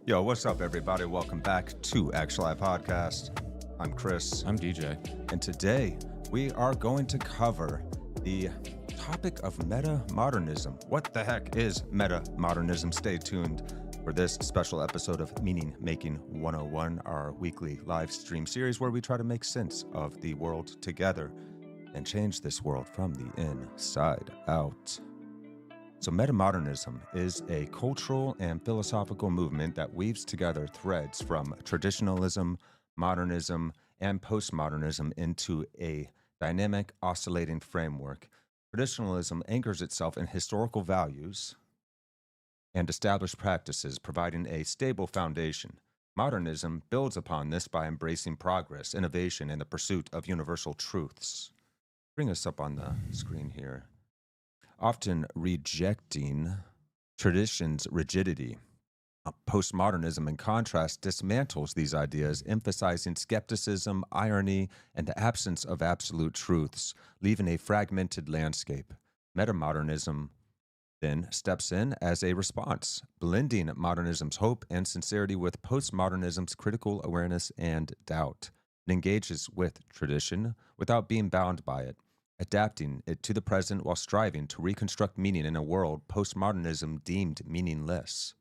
Yo, what's up, everybody? Welcome back to Actuali Podcast. I'm Chris, I'm DJ. and today we are going to cover the topic of metamodernism. What the heck is metamodernism? Stay tuned for this special episode of Meaning Making 101, our weekly live stream series where we try to make sense of the world together and change this world from the inside out. So metamodernism is a cultural and philosophical movement that weaves together threads from traditionalism, modernism, and postmodernism into a dynamic, oscillating framework. Traditionalism anchors itself in historical values and established practices, providing a stable foundation. Modernism builds upon this by embracing progress, innovation, and the pursuit of universal truths. Bring us up on the screen here. Often rejecting tradition's rigidity. Postmodernism, in contrast, dismantles these ideas, emphasizing skepticism, irony, and the absence of absolute truths, leaving a fragmented landscape. Metamodernism then steps in as a response, blending modernism's hope and sincerity with postmodernism's critical awareness and doubt. It engages with tradition without being bound by it, adapting it to the present while striving to reconstruct meaning in a world postmodernism deemed meaningless.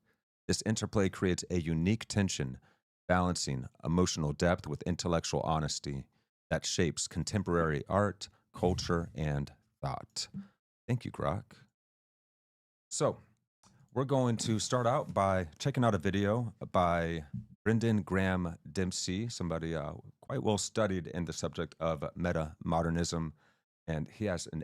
This interplay creates a unique tension, balancing emotional depth with intellectual honesty that shapes contemporary art, culture, and thought. Thank you, Grok. So, we're going to start out by checking out a video by Brendan Graham Dempsey, somebody quite well studied in the subject of metamodernism. And he has an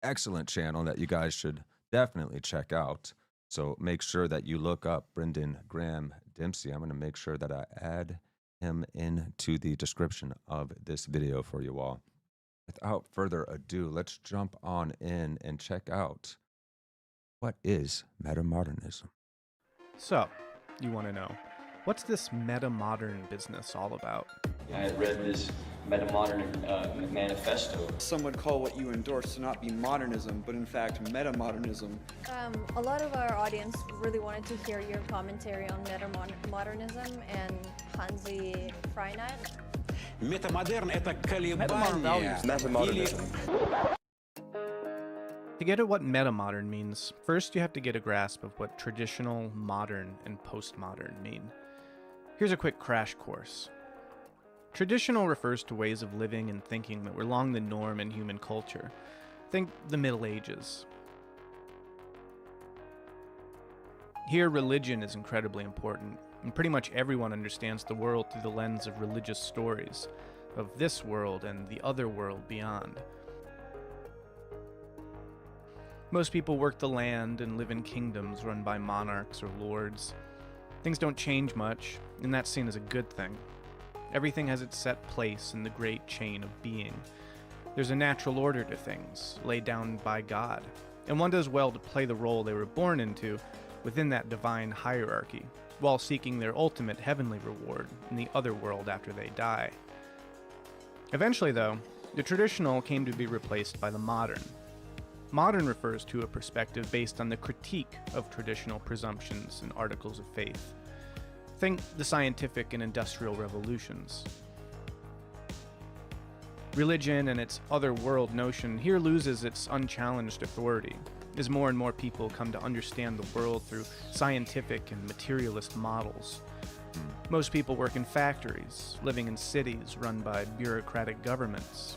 excellent channel that you guys should definitely check out. So make sure that you look up Brendan Graham Dempsey. I'm going to make sure that I add him into the description of this video for you all. Without further ado, let's jump on in and check out what is metamodernism. So, you want to know, what's this metamodern business all about? I had read this metamodern manifesto. Some would call what you endorse to not be modernism, but in fact metamodernism. A lot of our audience really wanted to hear your commentary on metamodernism and Hansi Freinat. Метамодерн — это колебание. To get at what metamodern means, first you have to get a grasp of what traditional, modern, and postmodern mean. Here's a quick crash course. Traditional refers to ways of living and thinking that were long the norm in human culture. Think the Middle Ages. Here, religion is incredibly important, and pretty much everyone understands the world through the lens of religious stories, of this world and the other world beyond. Most people work the land and live in kingdoms run by monarchs or lords. Things don't change much, and that's seen as a good thing. Everything has its set place in the great chain of being. There's a natural order to things, laid down by God, and one does well to play the role they were born into within that divine hierarchy, while seeking their ultimate heavenly reward in the other world after they die. Eventually, though, the traditional came to be replaced by the modern. Modern refers to a perspective based on the critique of traditional presumptions and articles of faith. Think the scientific and industrial revolutions. Religion and its other world notion here loses its unchallenged authority, as more and more people come to understand the world through scientific and materialist models. Most people work in factories, living in cities run by bureaucratic governments.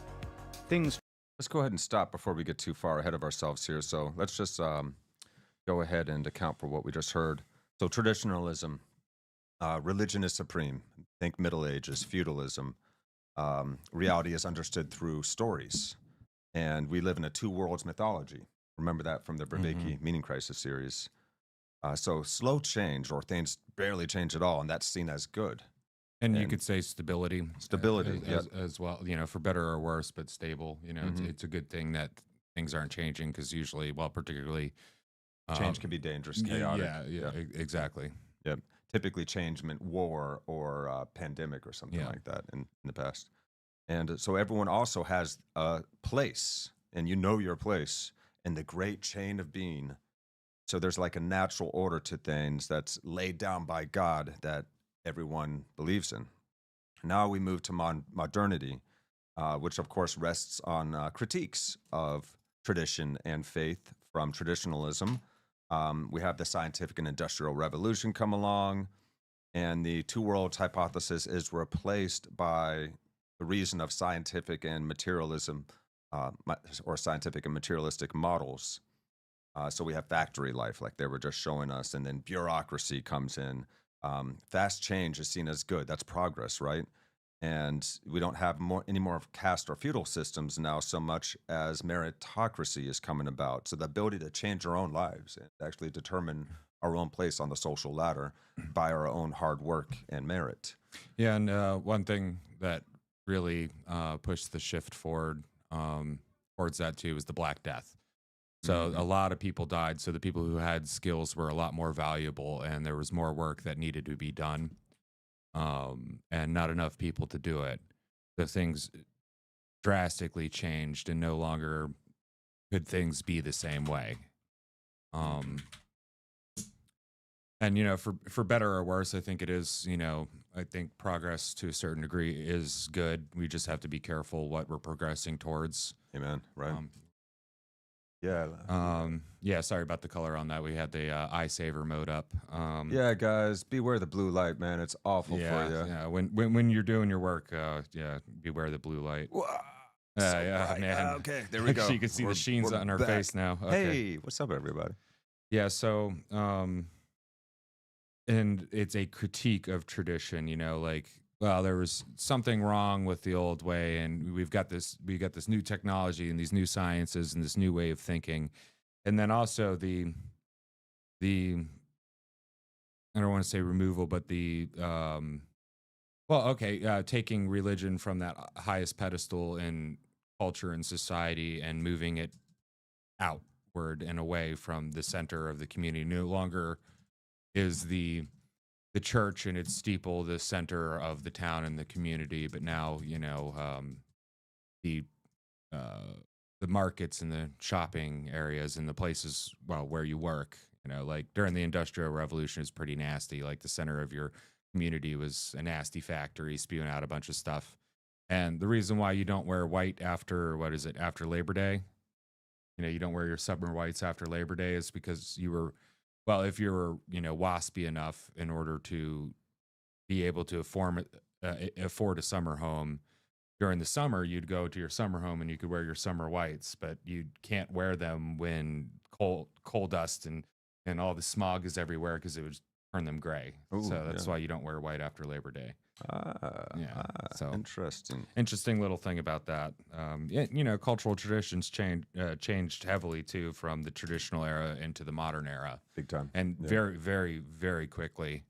Let's go ahead and stop before we get too far ahead of ourselves here. So let's just go ahead and account for what we just heard. So traditionalism, religion is supreme. Think Middle Ages, feudalism. Reality is understood through stories. And we live in a two worlds mythology. Remember that from the Vervaeke Meaning Crisis series. So slow change, or things barely change at all, and that's seen as good. And you could say stability. Stability, as well, for better or worse, but stable. It's a good thing that things aren't changing, because usually, particularly... change can be dangerous, chaotic. Yeah, exactly. Yep. Typically change meant war or pandemic or something like that in the past. And so everyone also has a place, and you know your place in the great chain of being So there's like a natural order to things that's laid down by God that everyone believes in. Now we move to modernity, which of course rests on critiques of tradition and faith from traditionalism. We have the scientific and industrial revolution come along, and the two worlds hypothesis is replaced by the reason of scientific and materialism, or scientific and materialistic models. So we have factory life, like they were just showing us, and then bureaucracy comes in. Fast change is seen as good. That's progress, right? And we don't have any more of caste or feudal systems now so much as meritocracy is coming about. So the ability to change our own lives and actually determine our own place on the social ladder by our own hard work and merit. Yeah, and one thing that really pushed the shift forward towards that too was the Black Death. So a lot of people died. So the people who had skills were a lot more valuable, and there was more work that needed to be done, and not enough people to do it. So things drastically changed, and no longer could things be the same way. And, you know, for better or worse, I think it is, you know, I think progress to a certain degree is good. We just have to be careful what we're progressing towards. Amen. Right. Yeah, sorry about the color on that. We had the eye saver mode up. Yeah, guys, beware the blue light, man. It's awful for you. Yeah, when you're doing your work, yeah, beware the blue light. Yeah, bright. man. Okay, there we go. You can see the sheens on our back. face now. Okay. Hey, what's up, everybody? Yeah, so and it's a critique of tradition, you know, like, well, there was something wrong with the old way, and we got this new technology and these new sciences and this new way of thinking. And then also the I don't want to say removal, but taking religion from that highest pedestal in culture and society and moving it outward and away from the center of the community. No longer is the church and its steeple the center of the town and the community, but now, you know, the markets and the shopping areas and the places, well, where you work, you know, like during the Industrial Revolution is pretty nasty. Like the center of your community was a nasty factory spewing out a bunch of stuff. And the reason why you don't wear white after Labor Day, you know, you don't wear your summer whites after Labor Day is because you were, well, if you were, you know, waspy enough in order to be able to afford a summer home during the summer, you'd go to your summer home and you could wear your summer whites, but you can't wear them when coal dust and all the smog is everywhere because it would turn them gray. Ooh, so that's why you don't wear white after Labor Day. So interesting little thing about that. You know, cultural traditions changed heavily too from the traditional era into the modern era, big time, and very, very, very quickly.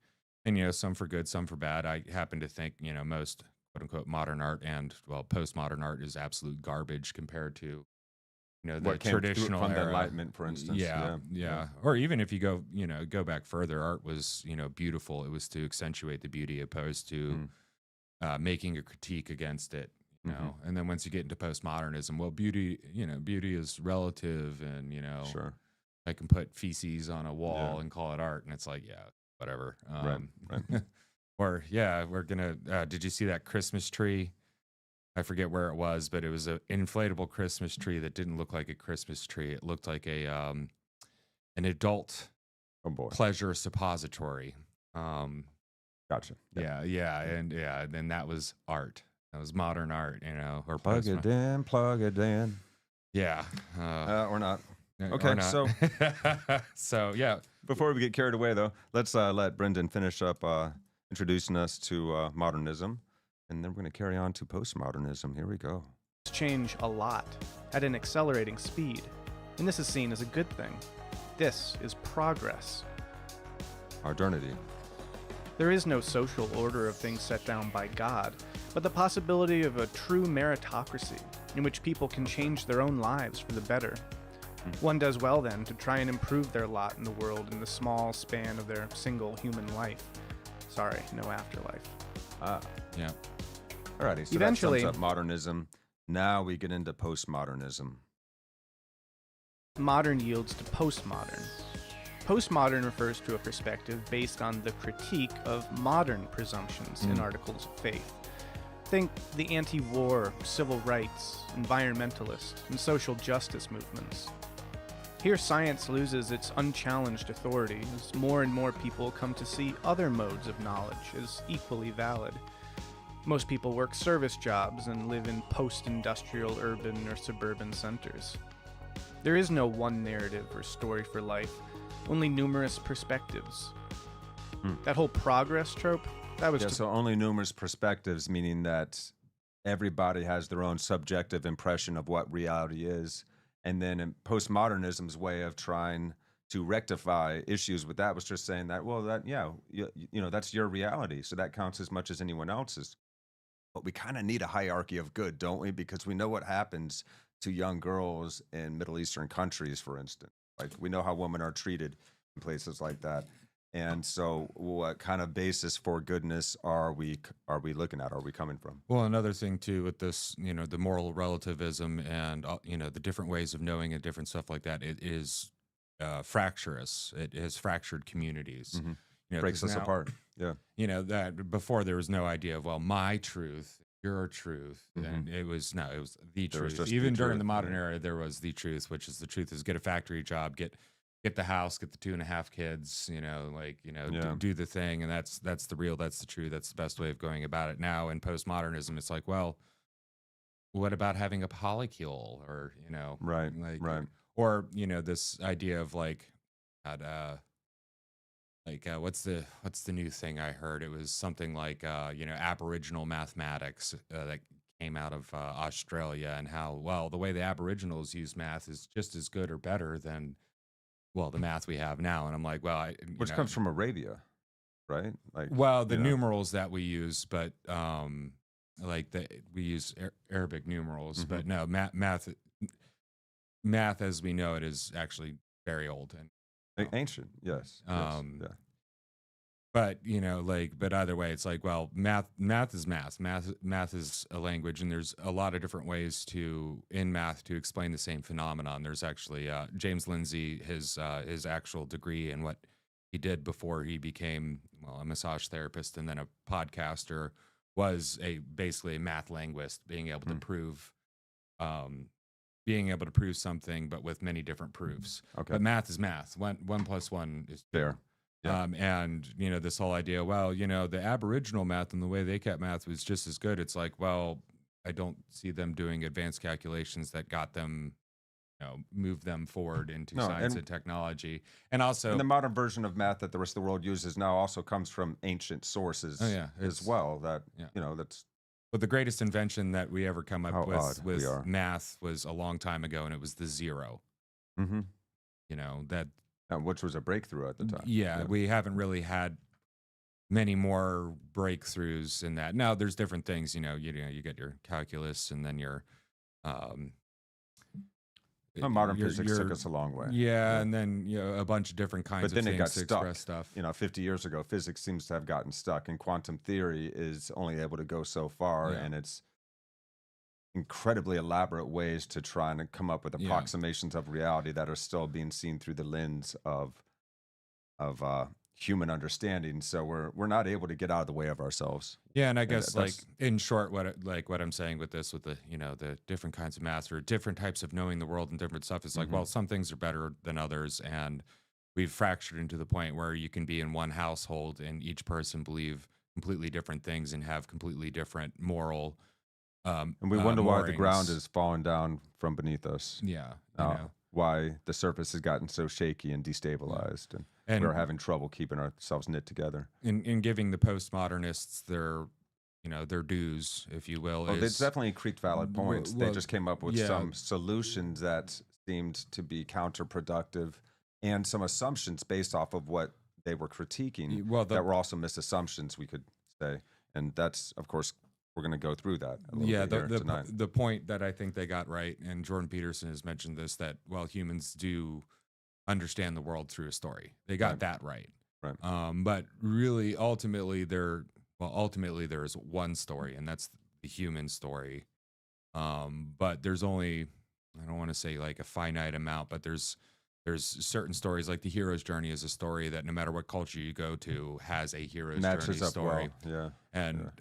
And you know, some for good, some for bad. I happen to think, you know, most quote unquote modern art and, well, postmodern art is absolute garbage compared to, you know, the traditional from era. the Enlightenment, for instance. Yeah. Or even if you go back further, art was, you know, beautiful. It was to accentuate the beauty opposed to making a critique against it, you know. And then once you get into postmodernism, well, beauty is relative, and, you know, sure, I can put feces on a wall and call it art, and it's like, yeah, whatever. Right. Or we're gonna. Did you see that Christmas tree? I forget where it was, but it was an inflatable Christmas tree that didn't look like a Christmas tree. It looked like an adult pleasure suppository. Gotcha. And then that was art. That was modern art, you know. Or plug it in. Yeah. Or not. Okay, or not. So yeah. Before we get carried away, though, let's let Brendan finish up introducing us to modernism, and then we're going to carry on to postmodernism. Here we go. Change a lot at an accelerating speed, and this is seen as a good thing. This is progress. Modernity. There is no social order of things set down by God, but the possibility of a true meritocracy in which people can change their own lives for the better. One does well, then, to try and improve their lot in the world in the small span of their single human life. Sorry, no afterlife. Yeah. Alrighty, so eventually, that sums up modernism. Now we get into postmodernism. Modern yields to postmodern. Postmodern refers to a perspective based on the critique of modern presumptions and articles of faith. Think the anti-war, civil rights, environmentalist, and social justice movements. Here, science loses its unchallenged authority as more and more people come to see other modes of knowledge as equally valid. Most people work service jobs and live in post-industrial urban or suburban centers. There is no one narrative or story for life, only numerous perspectives. That whole progress trope, that was So only numerous perspectives, meaning that everybody has their own subjective impression of what reality is. And then in postmodernism's way of trying to rectify issues with that was just saying that, well, that, that's your reality. So that counts as much as anyone else's. But we kind of need a hierarchy of good, don't we? Because we know what happens to young girls in Middle Eastern countries, for instance. Like, we know how women are treated in places like that. And so what kind of basis for goodness are we looking at? Are we coming from? Well, another thing too with this, the moral relativism and, the different ways of knowing and different stuff like that, it is fractious. It has fractured communities. Breaks us apart. Yeah. That before there was no idea of, well, my truth, your truth. And it was the truth. Even during the modern era, there was the truth, which is the truth is get a factory job, get the house, get the 2.5 kids, do the thing. And that's the real, that's the true, that's the best way of going about it. Now in postmodernism, it's like, well, what about having a polycule or, Right. Or, this idea of what's the new thing I heard? It was something like, Aboriginal mathematics that came out of Australia, and how, well, the way the Aboriginals use math is just as good or better than, well, the math we have now. And I'm like, well, which comes from Arabia, right? Like, well, the numerals that we use, but we use Arabic numerals, but no, math as we know it is actually very old and ancient. Yes. But but either way, it's like, well, math is math. Math is a language, and there's a lot of different ways in math to explain the same phenomenon. There's actually James Lindsay, his actual degree and what he did before he became, well, a massage therapist and then a podcaster, was basically a math linguist, being able to prove something, but with many different proofs. Okay. But math is math. One plus one is fair. Yeah. And this whole idea, well, the Aboriginal math and the way they kept math was just as good. It's like, well, I don't see them doing advanced calculations that got them, move them forward into science and technology. And also, the modern version of math that the rest of the world uses now also comes from ancient sources as well. That's. But the greatest invention that we ever come up with math was a long time ago, and it was the zero. That. Which was a breakthrough at the time. Yeah, we haven't really had many more breakthroughs in that. Now, there's different things. You get your calculus, and then your modern physics took us a long way. Yeah, and then a bunch of different kinds of things to express stuff. 50 years ago, physics seems to have gotten stuck, and quantum theory is only able to go so far, and it's incredibly elaborate ways to try and come up with approximations of reality that are still being seen through the lens of human understanding. So we're not able to get out of the way of ourselves. Yeah, and I guess in short, what I'm saying with this, with the the different kinds of math or different types of knowing the world and different stuff, is like, well, some things are better than others, and we've fractured into the point where you can be in one household and each person believe completely different things and have completely different moral. And we wonder why the ground is falling down from beneath us. Yeah. Why the surface has gotten so shaky and destabilized, and we're having trouble keeping ourselves knit together. In giving the postmodernists their dues, if you will. Well, it's definitely creaked valid points. They just came up with some solutions that seemed to be counterproductive, and some assumptions based off of what they were critiquing that were also misassumptions, we could say. And that's, of course, we're going to go through that a little bit here tonight. The point that I think they got right, and Jordan Peterson has mentioned this, that, well, humans do understand the world through a story. They got that right. Right. But really, ultimately, there is one story, and that's the human story. But there's only, I don't want to say like a finite amount, but there's there's certain stories like the hero's journey is a story that no matter what culture you go to has a hero's Matches journey up story. well. Yeah. And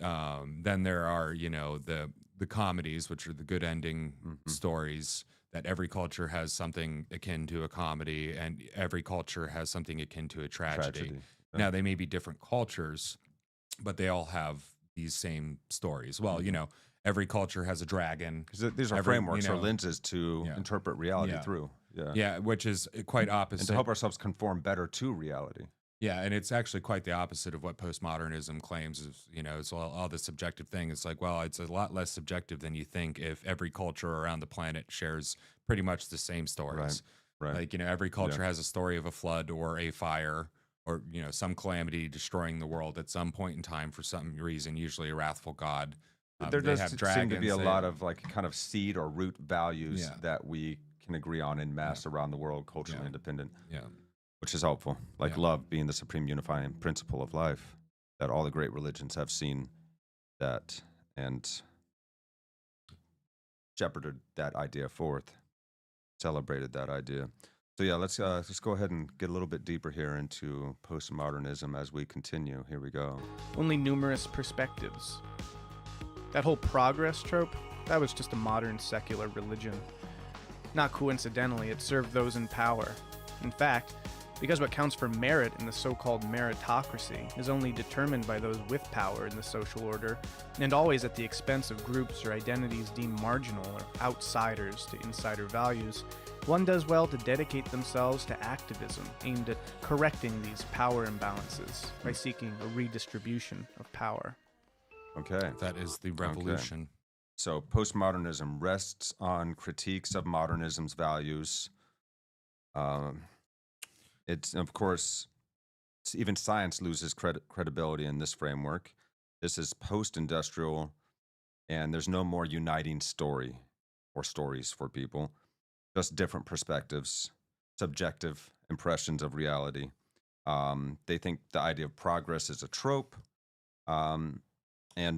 then there are, you know, the comedies, which are the good ending stories, that every culture has something akin to a comedy, and every culture has something akin to a tragedy. Yeah. Now, they may be different cultures, but they all have these same stories. Well, you know, every culture has a dragon. Because these are frameworks or lenses to interpret reality through. Yeah. Yeah, which is quite opposite. And to help ourselves conform better to reality. Yeah, and it's actually quite the opposite of what postmodernism claims. Is, you know, it's all this subjective thing. It's like, well, it's a lot less subjective than you think if every culture around the planet shares pretty much the same stories. Right. Like, you know, every culture has a story of a flood or a fire or, you know, some calamity destroying the world at some point in time for some reason, usually a wrathful god. There does seem to be a lot of like kind of seed or root values that we can agree on in mass around the world, culturally independent. Yeah. Which is helpful, like love being the supreme unifying principle of life, that all the great religions have seen that and shepherded that idea forth, celebrated that idea. So yeah, let's go ahead and get a little bit deeper here into postmodernism as we continue. Here we go. Only numerous perspectives. That whole progress trope, that was just a modern secular religion. Not coincidentally, it served those in power. In fact, because what counts for merit in the so-called meritocracy is only determined by those with power in the social order, and always at the expense of groups or identities deemed marginal or outsiders to insider values, one does well to dedicate themselves to activism aimed at correcting these power imbalances by seeking a redistribution of power. Okay. That is the revolution. Okay. So postmodernism rests on critiques of modernism's values. It's, of course, even science loses credibility in this framework. This is post-industrial, and there's no more uniting story or stories for people, just different perspectives, subjective impressions of reality. They think the idea of progress is a trope, and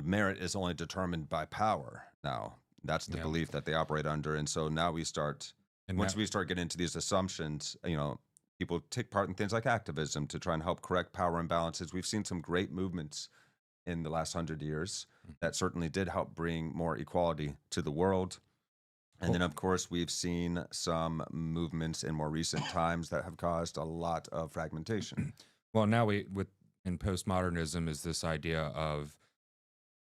merit is only determined by power now. That's the belief that they operate under. And so now we start, once we start getting into these assumptions, you know, people take part in things like activism to try and help correct power imbalances. We've seen some great movements in the last 100 years that certainly did help bring more equality to the world. And then, of course, we've seen some movements in more recent times that have caused a lot of fragmentation. Well, now in postmodernism is this idea of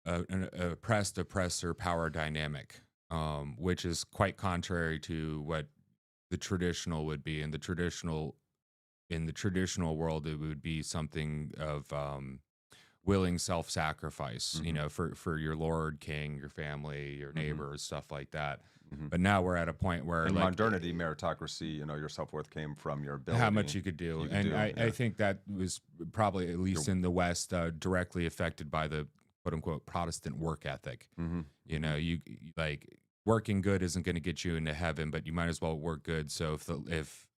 an oppressed oppressor power dynamic, which is quite contrary to what the traditional would be. In the traditional world, it would be something of willing self-sacrifice, you know, for your lord, king, your family, your neighbors, stuff like that. But now we're at a point where, in like, modernity, meritocracy, you know, your self-worth came from your ability. how much you could do. I think that was probably, at least in the West, directly affected by the quote-unquote Protestant work ethic. You know, you like, working good isn't going to get you into heaven, but you might as well work good. So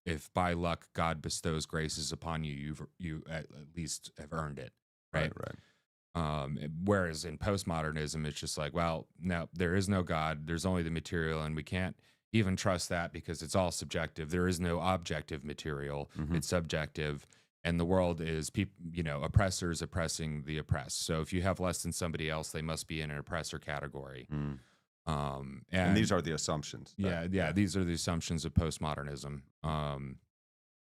if by luck God bestows graces upon you, you at least have earned it, right? Whereas in postmodernism, it's just like, well, no, there is no God. There's only the material, and we can't even trust that because it's all subjective. There is no objective material. It's subjective. And the world is oppressors oppressing the oppressed. So if you have less than somebody else, they must be in an oppressor category. And these are the assumptions. These are the assumptions of postmodernism.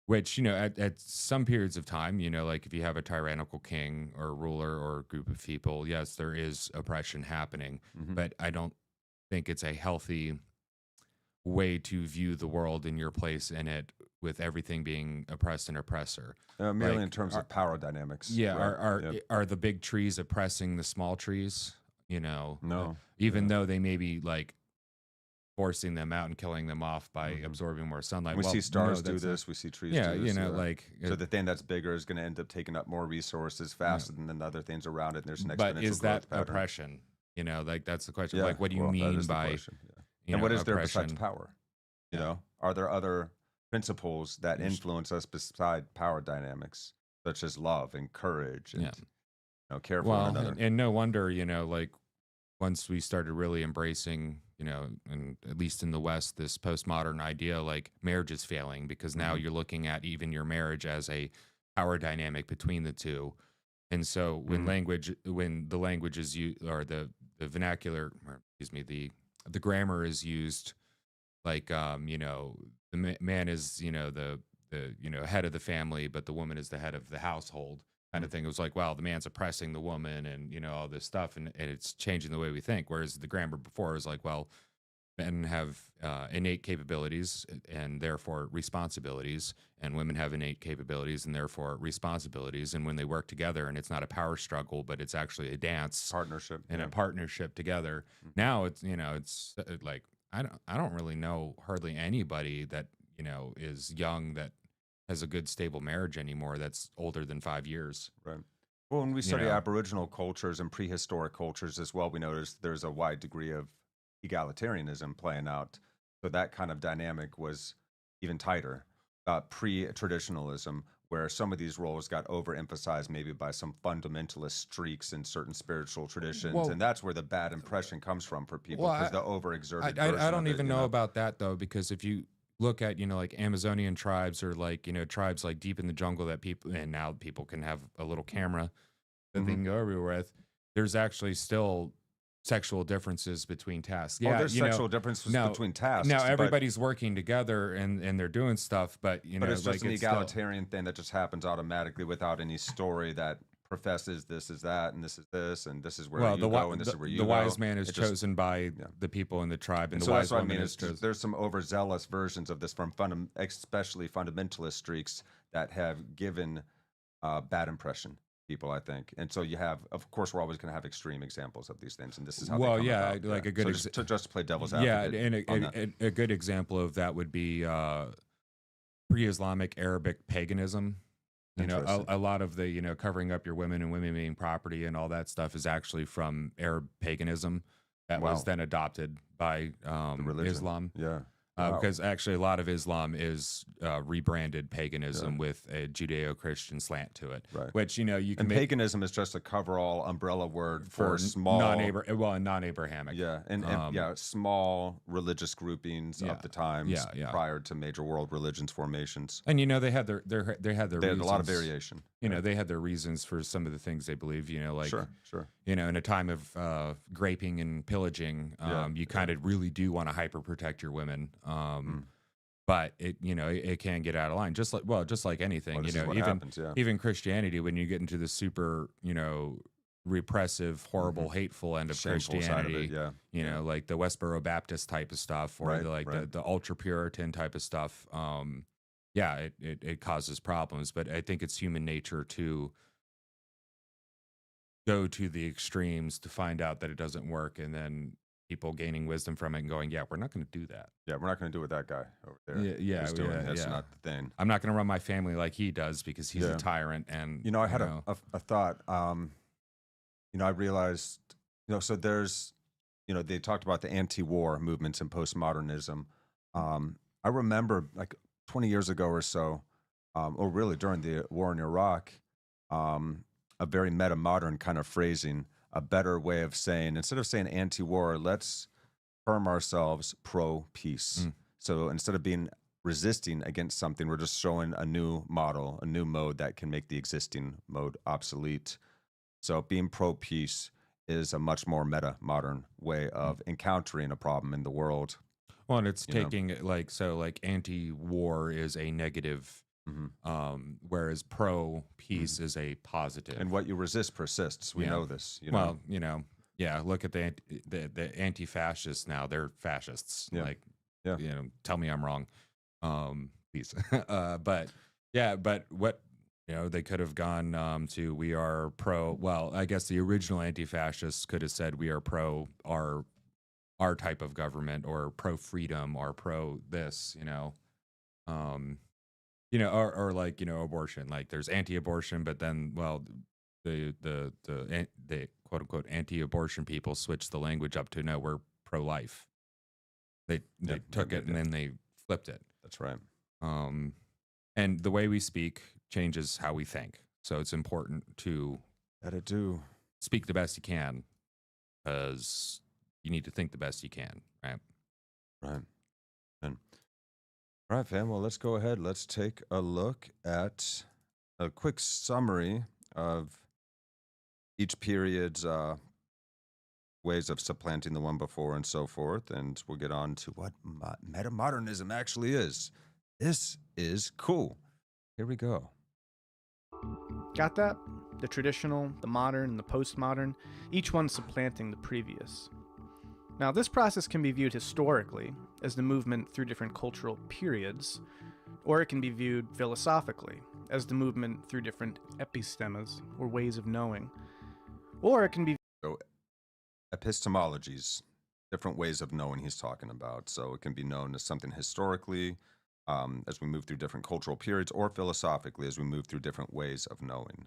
Which, you know, at some periods of time, you know, like if you have a tyrannical king or ruler or a group of people, yes, there is oppression happening, but I don't think it's a healthy way to view the world in your place in it, with everything being oppressed and oppressor. Merely in terms of power dynamics. Are the big trees oppressing the small trees? You know, no. Even though they may be like forcing them out and killing them off by absorbing more sunlight. We see stars do this. We see trees do this. You know, like... So the thing that's bigger is going to end up taking up more resources faster than the other things around it. And there's an exponential But is that growth pattern. oppression? You know, like, that's the question. Like, what do you mean by... And what is there besides power? You know, are there other principles that influence us beside power dynamics, such as love and courage and, you know, care for one another? And no wonder, you know, like, once we started really embracing, and at least in the West, this postmodern idea, like marriage is failing because now you're looking at even your marriage as a power dynamic between the two. And so when the language is used, or the vernacular, or excuse me, the grammar is used, like, the man is, the head of the family, but the woman is the head of the household, kind of thing. It was like, well, the man's oppressing the woman, and all this stuff, and it's changing the way we think. Whereas the grammar before was like, well, men have innate capabilities and therefore responsibilities, and women have innate capabilities and therefore responsibilities. And when they work together, and it's not a power struggle, but it's actually a dance Partnership. and a partnership together. Now it's it's like I don't really know hardly anybody that is young that has a good stable marriage anymore that's older than 5 years. Right. Well, when we study know. Aboriginal cultures and prehistoric cultures as well, we notice there's a wide degree of egalitarianism playing out. So that kind of dynamic was even tighter. Pre-traditionalism, where some of these roles got overemphasized maybe by some fundamentalist streaks in certain spiritual traditions. Well, and that's where the bad impression comes from for people, Well, because the overexerted I version don't of it, even know about that though, because if you look at like Amazonian tribes, or like tribes like deep in the jungle that people, and now people can have a little camera that they can go everywhere with, there's actually still sexual differences between tasks. Oh, there's sexual differences between tasks. Now everybody's working together and they're doing stuff, but but it's just like an egalitarian thing that just happens automatically without any story that professes this is that and this is this and this is where you go and this is where you go. The wise man is chosen by the people in the tribe, and the so wise that's what I woman mean. is chosen. There's some overzealous versions of this from especially fundamentalist streaks that have given bad impression to people, I think. And so you have, of course, we're always going to have extreme examples of these things, and this is how they come about. Like a good so just to play devil's yeah, advocate. and a good example of that would be pre-Islamic Arabic paganism. A lot of the covering up your women and women being property and all that stuff is actually from Arab paganism that was then adopted by Islam. Yeah. Because actually a lot of Islam is rebranded paganism with a Judeo-Christian slant to it. Right. Which, you can and paganism is just a cover-all umbrella word for small... non-Abrahamic. Yeah, and small religious groupings of the times prior to major world religions formations. And, they had their reasons. They had a lot of variation. They had their reasons for some of the things they believe, like... Sure. In a time of graping and pillaging, you kind of really do want to hyper-protect your women. But it can get out of line, just like anything. Even Christianity, when you get into the super repressive, horrible, hateful end of Christianity, like the Westboro Baptist type of stuff, or the ultra Puritan type of stuff. It causes problems, but I think it's human nature to go to the extremes to find out that it doesn't work, and then people gaining wisdom from it and going, we're not going to do that. Yeah, we're not going to do what that guy over there is doing. That's not the thing. I'm not going to run my family like he does because he's a tyrant. And I had a thought. I realized, so there's, they talked about the anti-war movements in postmodernism. I remember like 20 years ago or so, or really during the war in Iraq, a very meta-modern kind of phrasing, a better way of saying, instead of saying anti-war, let's term ourselves pro-peace. So instead of being resisting against something, we're just showing a new model, a new mode that can make the existing mode obsolete. So being pro-peace is a much more meta-modern way of encountering a problem in the world. Well, and it's taking anti-war is a negative, whereas pro-peace is a positive. And what you resist persists. We know this. Well, look at the anti-fascists now. They're fascists. Tell me I'm wrong, please. But what they could have gone to. We are pro. Well, I guess the original anti-fascists could have said we are pro our type of government, or pro freedom, or pro this. Or like abortion. Like there's anti-abortion, but then the quote unquote anti-abortion people switched the language up to no, we're pro-life. They took it and then they flipped it. That's right. And the way we speak changes how we think. So it's important to that it do speak the best you can, because you need to think the best you can, right? Right. And, all right, fam. Well, let's go ahead. Let's take a look at a quick summary of each period's ways of supplanting the one before and so forth. And we'll get on to what metamodernism actually is. This is cool. Here we go. Got that? The traditional, the modern, and the postmodern, each one supplanting the previous. Now, this process can be viewed historically as the movement through different cultural periods, or it can be viewed philosophically as the movement through different epistemas, or ways of knowing. Or it can be So, epistemologies, different ways of knowing he's talking about. So it can be known as something historically, as we move through different cultural periods, or philosophically as we move through different ways of knowing.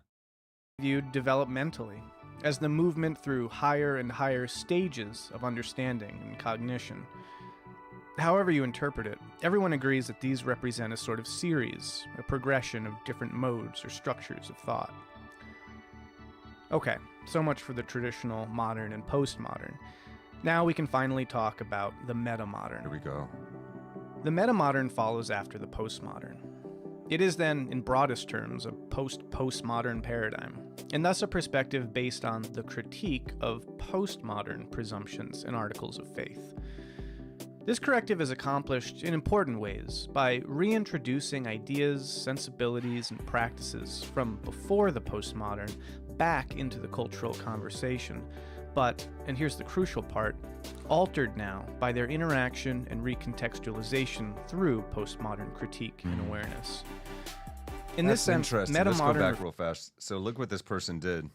viewed developmentally as the movement through higher and higher stages of understanding and cognition. However you interpret it, everyone agrees that these represent a sort of series, a progression of different modes or structures of thought. Okay, so much for the traditional, modern, and postmodern. Now we can finally talk about the metamodern. Here we go. The metamodern follows after the postmodern. It is then, in broadest terms, a post-postmodern paradigm, and thus a perspective based on the critique of postmodern presumptions and articles of faith. This corrective is accomplished in important ways by reintroducing ideas, sensibilities, and practices from before the postmodern back into the cultural conversation, but, and here's the crucial part, altered now by their interaction and recontextualization through postmodern critique and awareness. In this sense, interesting. metamodern... Let's go back real fast. So look what this person did.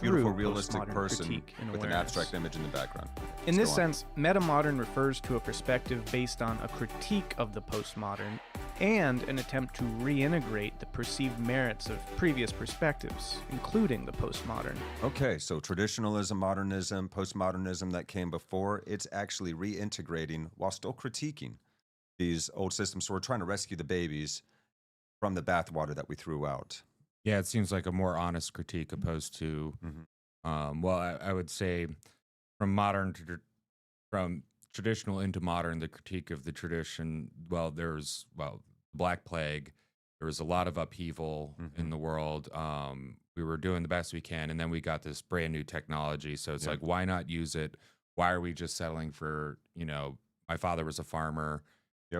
Beautiful, realistic person with an abstract image in the background. In this sense, metamodern refers to a perspective based on a critique of the postmodern and an attempt to reintegrate the perceived merits of previous perspectives, including the postmodern. Okay, so traditionalism, modernism, postmodernism that came before, it's actually reintegrating while still critiquing these old systems. So we're trying to rescue the babies from the bathwater that we threw out. Yeah, it seems like a more honest critique opposed to, well, I would say from modern to from traditional into modern, the critique of the tradition. Well, there's Black Plague. There was a lot of upheaval in the world. We were doing the best we can, and then we got this brand new technology. So it's like, why not use it? Why are we just settling for, my father was a farmer.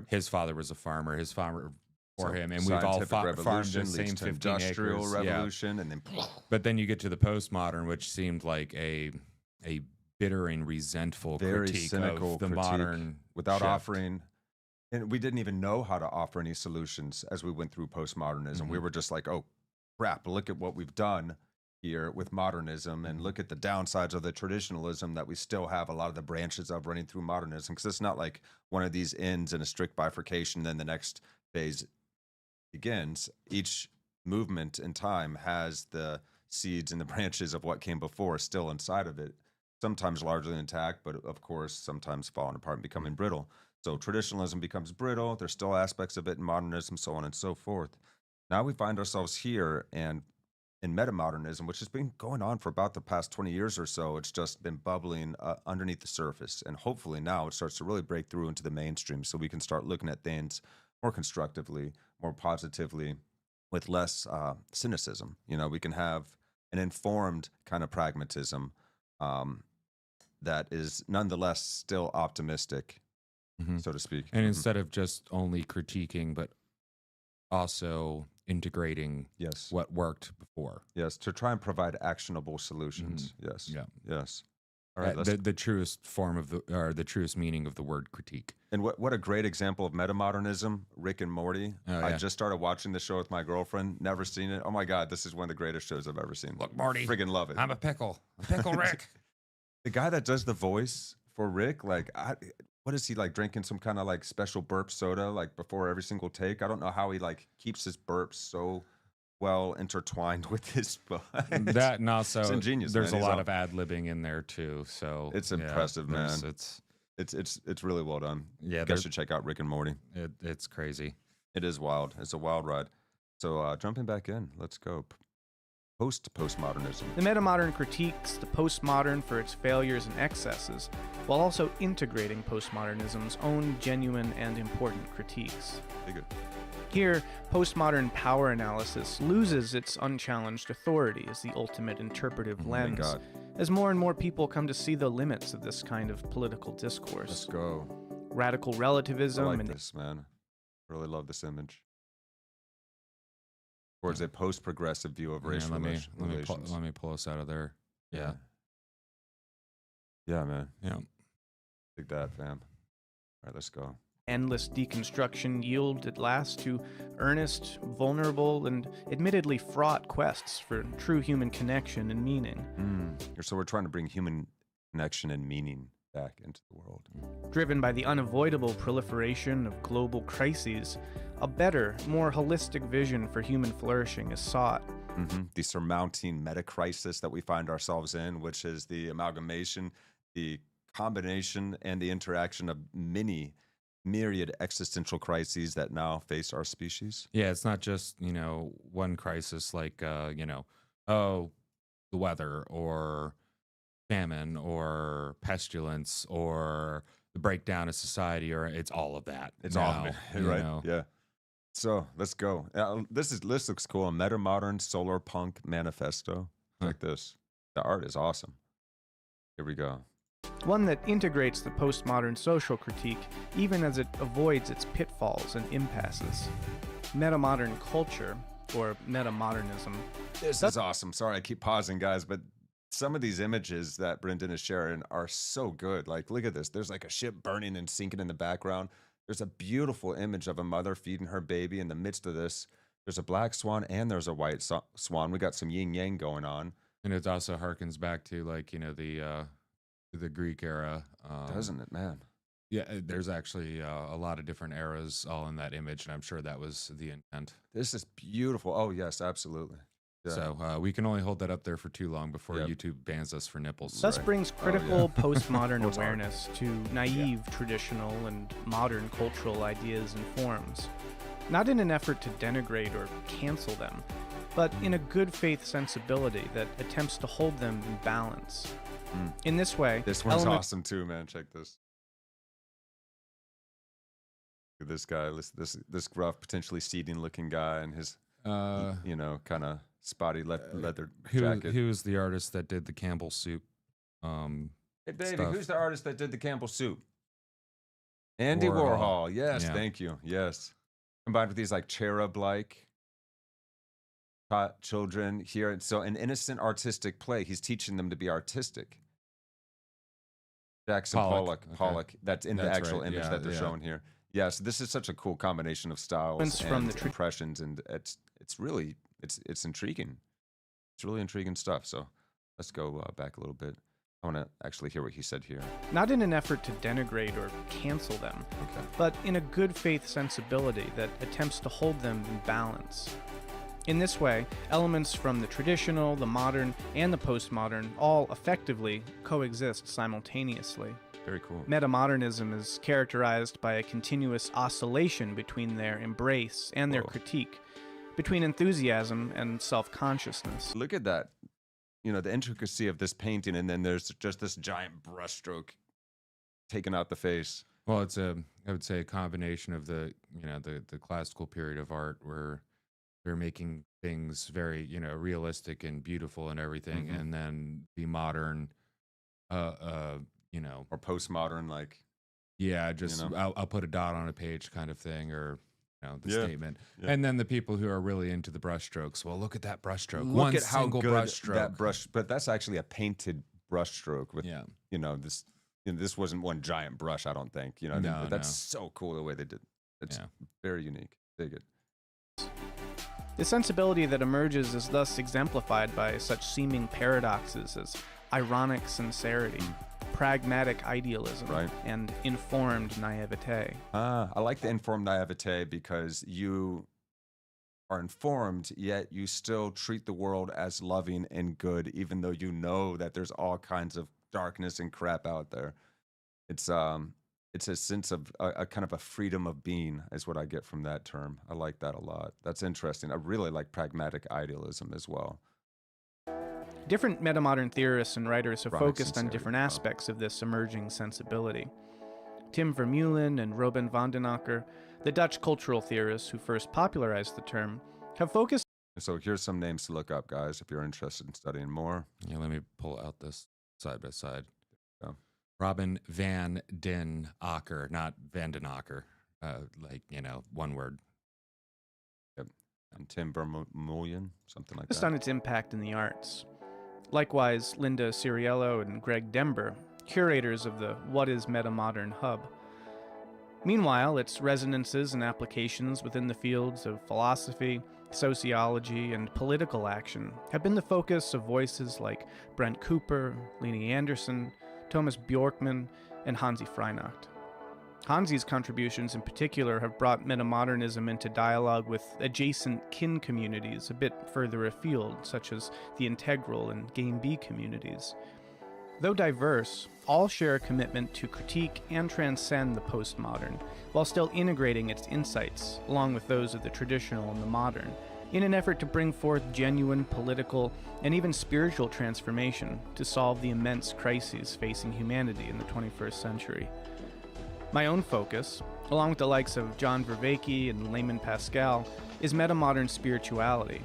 His father was a farmer. His farmer for him, and we've all farmed the same 15 industrial acres. revolution, and then. But then you get to the postmodern, which seemed like a bitter and resentful Very critique cynical of the critique modern without shift. offering, and we didn't even know how to offer any solutions as we went through postmodernism. We were just like, oh crap, look at what we've done here with modernism, and look at the downsides of the traditionalism that we still have a lot of the branches of running through modernism, because it's not like one of these ends in a strict bifurcation, then the next phase begins. Each movement in time has the seeds and the branches of what came before still inside of it, sometimes largely intact, but of course sometimes falling apart and becoming brittle. So traditionalism becomes brittle. There's still aspects of it in modernism, so on and so forth. Now we find ourselves here and in metamodernism, which has been going on for about the past 20 years or so. It's just been bubbling underneath the surface, and hopefully now it starts to really break through into the mainstream, so we can start looking at things more constructively, more positively, with less cynicism. We can have an informed kind of pragmatism that is nonetheless still optimistic, so to speak. And instead of just only critiquing, but also integrating what worked before. Yes, to try and provide actionable solutions. Yes. Yeah. Yes. All right, the truest form of the truest meaning of the word critique. And what a great example of metamodernism, Rick and Morty. I just started watching the show with my girlfriend, never seen it. Oh my God, this is one of the greatest shows I've ever seen. Look, Morty, friggin' love it. I'm a pickle Rick. The guy that does the voice for Rick, what is he like, drinking some kind of like special burp soda like before every single take? I don't know how he like keeps his burps so well intertwined with his butt. That and also it's ingenious, there's man. a lot of ad-libbing in there too, so it's impressive, man. It's really well done. Yeah, you guys should check out Rick and Morty. It's crazy. It is wild. It's a wild ride. So jumping back in, let's go. postmodernism. The metamodern critiques the postmodern for its failures and excesses, while also integrating postmodernism's own genuine and important critiques. Dig it. Here, postmodern power analysis loses its unchallenged authority as the ultimate interpretive Oh my lens, God. as more and more people come to see the limits of this kind of political Let's discourse. go. Radical I relativism like and this, man. Really love this image. Towards a post-progressive view of race let me relations. let me pull us out of there. Yeah. Yeah, man. Yeah. Dig that, fam. All right, let's go. endless deconstruction yield at last to earnest, vulnerable, and admittedly fraught quests for true human connection and meaning. So we're trying to bring human connection and meaning back into the world. Driven by the unavoidable proliferation of global crises, a better, more holistic vision for human flourishing is sought. The surmounting meta-crisis that we find ourselves in, which is the amalgamation, the combination, and the interaction of many myriad existential crises that now face our species. Yeah, it's not just, one crisis like, the weather or famine or pestilence or the breakdown of society, or it's all of that. It's now, all of it, you right? know. Yeah. So let's go. This looks cool. A metamodern solar punk manifesto. Like this. The art is awesome. Here we go. One that integrates the postmodern social critique even as it avoids its pitfalls and impasses. Metamodern culture, or metamodernism. This is awesome. Sorry, I keep pausing, guys, but some of these images that Brendan is sharing are so good. Like, look at this. There's like a ship burning and sinking in the background. There's a beautiful image of a mother feeding her baby in the midst of this. There's a black swan and there's a white swan. We got some yin yang going on. And it also harkens back to the Greek era. Doesn't it, man? Yeah, there's actually a lot of different eras all in that image, and I'm sure that was the intent. This is beautiful. Oh, yes, absolutely. Yeah. So we can only hold that up there for too long before Yep. YouTube bans us for nipples. Thus brings critical postmodern It's hard. awareness to naive traditional and modern cultural ideas and forms, not in an effort to denigrate or cancel them, but in a good faith sensibility that attempts to hold them in balance. In this way, This one's awesome too, man. Check this. Look at this guy, this rough, potentially seeding looking guy and his, kind of spotty leather jacket. Who was the artist that did the Campbell soup? Hey, baby, stuff? who's the artist that did the Campbell soup? Andy Warhol. Warhol. Yes, Yeah. thank you. Yes. Combined with these like cherub-like children here. And so an innocent artistic play. He's teaching them to be artistic. Jackson Pollock. Pollock. Okay. That's in the That's actual right. image Yeah, that they're yeah. showing here. Yeah, so this is such a cool combination of styles Influence from and the tra- impressions, and it's really intriguing. It's really intriguing stuff. So let's go back a little bit. I want to actually hear what he said here. not in an effort to denigrate or cancel them, Okay. but in a good faith sensibility that attempts to hold them in balance. In this way, elements from the traditional, the modern, and the postmodern all effectively coexist simultaneously. Very cool. Metamodernism is characterized by a continuous oscillation between their embrace and their Whoa. critique, between enthusiasm and self-consciousness. Look at that. The intricacy of this painting, and then there's just this giant brushstroke taking out the face. Well, it's I would say a combination of the classical period of art where they're making things very, realistic and beautiful and everything, Mhm. and then the modern, Or postmodern, like. yeah, just know? I'll put a dot on a page kind of thing, or the Yeah, statement. yeah. And then the people who are really into the brushstrokes. Well, look at that brushstroke. Look One at how single good brushstroke. that brush, but that's actually a painted brushstroke with, Yeah. this. This wasn't one giant brush, I don't think. No, that's no. so cool the way they did. It's Yeah. very unique. Dig it. The sensibility that emerges is thus exemplified by such seeming paradoxes as ironic sincerity, pragmatic idealism, Right. and informed naivete. I like the informed naivete because you are informed, yet you still treat the world as loving and good, even though you know that there's all kinds of darkness and crap out there. It's a sense of a kind of a freedom of being is what I get from that term. I like that a lot. That's interesting. I really like pragmatic idealism as well. Different metamodern theorists and writers have Chronic focused on sincerity. different aspects of this emerging sensibility. Tim Vermeulen and Robin van den Akker, the Dutch cultural theorists who first popularized the term, have focused. So here's some names to look up, guys, if you're interested in studying more. Yeah, let me pull out this side by side. Yeah. Robin van den Akker, not Van den Akker. Like, one word. Yep. And Tim Vermeulen, something like Focused that. on its impact in the arts. Likewise, Linda Ciriello and Greg Dember, curators of the What is Metamodern Hub. Meanwhile, its resonances and applications within the fields of philosophy, sociology, and political action have been the focus of voices like Brent Cooper, Leni Anderson, Thomas Bjorkman, and Hansi Freinacht. Hansi's contributions in particular have brought metamodernism into dialogue with adjacent kin communities a bit further afield, such as the integral and game B communities. Though diverse, all share a commitment to critique and transcend the postmodern, while still integrating its insights, along with those of the traditional and the modern, in an effort to bring forth genuine political and even spiritual transformation to solve the immense crises facing humanity in the 21st century. My own focus, along with the likes of John Vervaeke and Layman Pascal, is metamodern spirituality,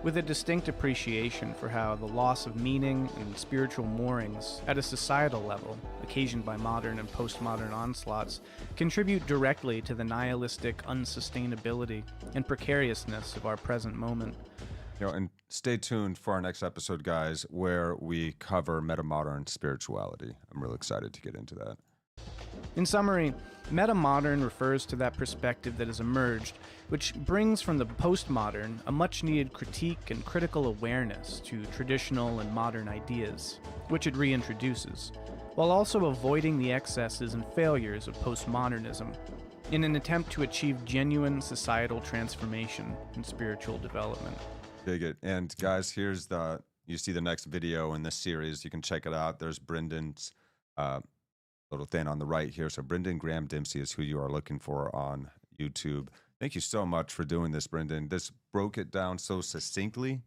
with a distinct appreciation for how the loss of meaning and spiritual moorings at a societal level, occasioned by modern and postmodern onslaughts, contribute directly to the nihilistic unsustainability and precariousness of our present moment. And stay tuned for our next episode, guys, where we cover metamodern spirituality. I'm really excited to get into that. In summary, metamodern refers to that perspective that has emerged, which brings from the postmodern a much-needed critique and critical awareness to traditional and modern ideas, which it reintroduces, while also avoiding the excesses and failures of postmodernism, in an attempt to achieve genuine societal transformation and spiritual development. Dig it. And guys, here's you see the next video in this series. You can check it out. There's Brendan's little thing on the right here. So Brendan Graham Dempsey is who you are looking for on YouTube. Thank you so much for doing this, Brendan. This broke it down so succinctly. I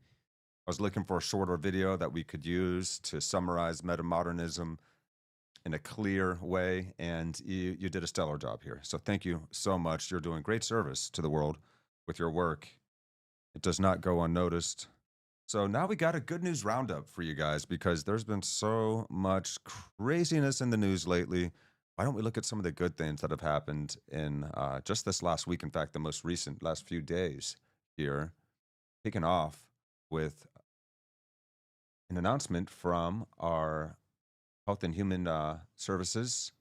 was looking for a shorter video that we could use to summarize metamodernism in a clear way, and you did a stellar job here. So thank you so much. You're doing great service to the world with your work. It does not go unnoticed. So now we got a good news roundup for you guys, because there's been so much craziness in the news lately. Why don't we look at some of the good things that have happened in just this last week? In fact, the most recent last few days here, kicking off with an announcement from our Health and Human Services.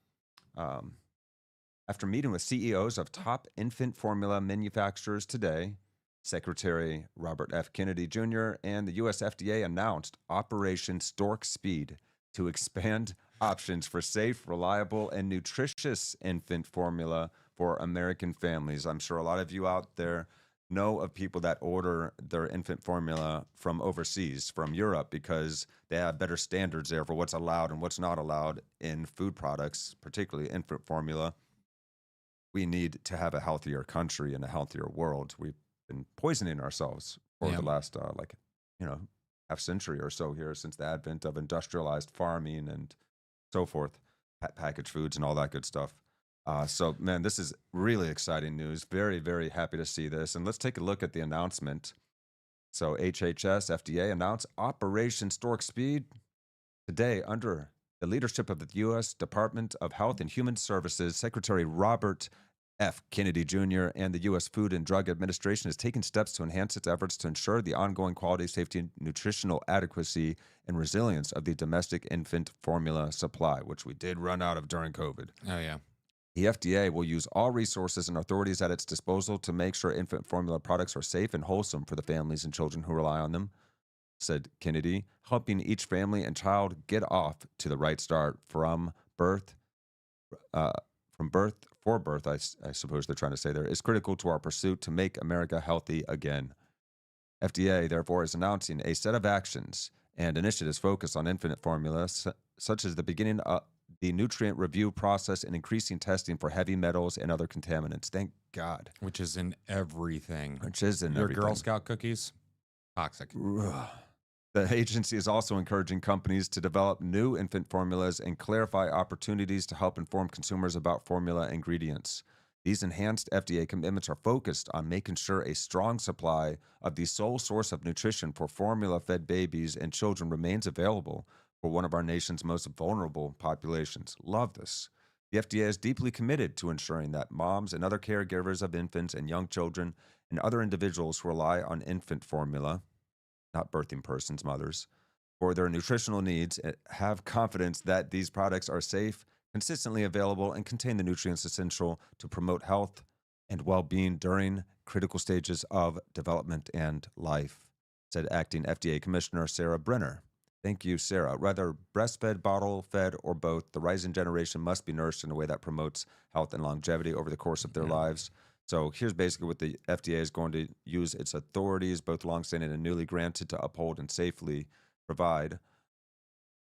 After meeting with CEOs of top infant formula manufacturers today, Secretary Robert F. Kennedy Jr. and the U.S. FDA announced Operation Stork Speed to expand options for safe, reliable, and nutritious infant formula for American families. I'm sure a lot of you out there know of people that order their infant formula from overseas, from Europe, because they have better standards there for what's allowed and what's not allowed in food products, particularly infant formula. We need to have a healthier country and a healthier world. We've been poisoning ourselves for the last half century or so here, since the advent of industrialized farming and so forth, packaged foods and all that good stuff. So man, this is really exciting news. Very, very happy to see this. And let's take a look at the announcement. So HHS FDA announced Operation Stork Speed today under the leadership of the U.S. Department of Health and Human Services. Secretary Robert F. Kennedy Jr. and the U.S. Food and Drug Administration is taking steps to enhance its efforts to ensure the ongoing quality, safety, and nutritional adequacy and resilience of the domestic infant formula supply, which we did run out of during COVID. Oh, yeah. The FDA will use all resources and authorities at its disposal to make sure infant formula products are safe and wholesome for the families and children who rely on them, said Kennedy, helping each family and child get off to the right start from birth. For birth, I suppose they're trying to say there, is critical to our pursuit to make America healthy again. FDA, therefore, is announcing a set of actions and initiatives focused on infant formula, such as the beginning of the nutrient review process and increasing testing for heavy metals and other contaminants. Thank God. Which is in everything. Which is in Your everything. Girl Scout cookies, toxic. Ugh. The agency is also encouraging companies to develop new infant formulas and clarify opportunities to help inform consumers about formula ingredients. These enhanced FDA commitments are focused on making sure a strong supply of the sole source of nutrition for formula-fed babies and children remains available for one of our nation's most vulnerable populations. Love this. The FDA is deeply committed to ensuring that moms and other caregivers of infants and young children and other individuals who rely on infant formula, not birthing persons, mothers, for their nutritional needs have confidence that these products are safe, consistently available, and contain the nutrients essential to promote health and well-being during critical stages of development and life, said acting FDA Commissioner Sarah Brenner. Thank you, Sarah. Whether breastfed, bottle-fed, or both, the rising generation must be nourished in a way that promotes health and longevity over the course of their lives. So here's basically what the FDA is going to use its authorities, both longstanding and newly granted, to uphold and safely provide.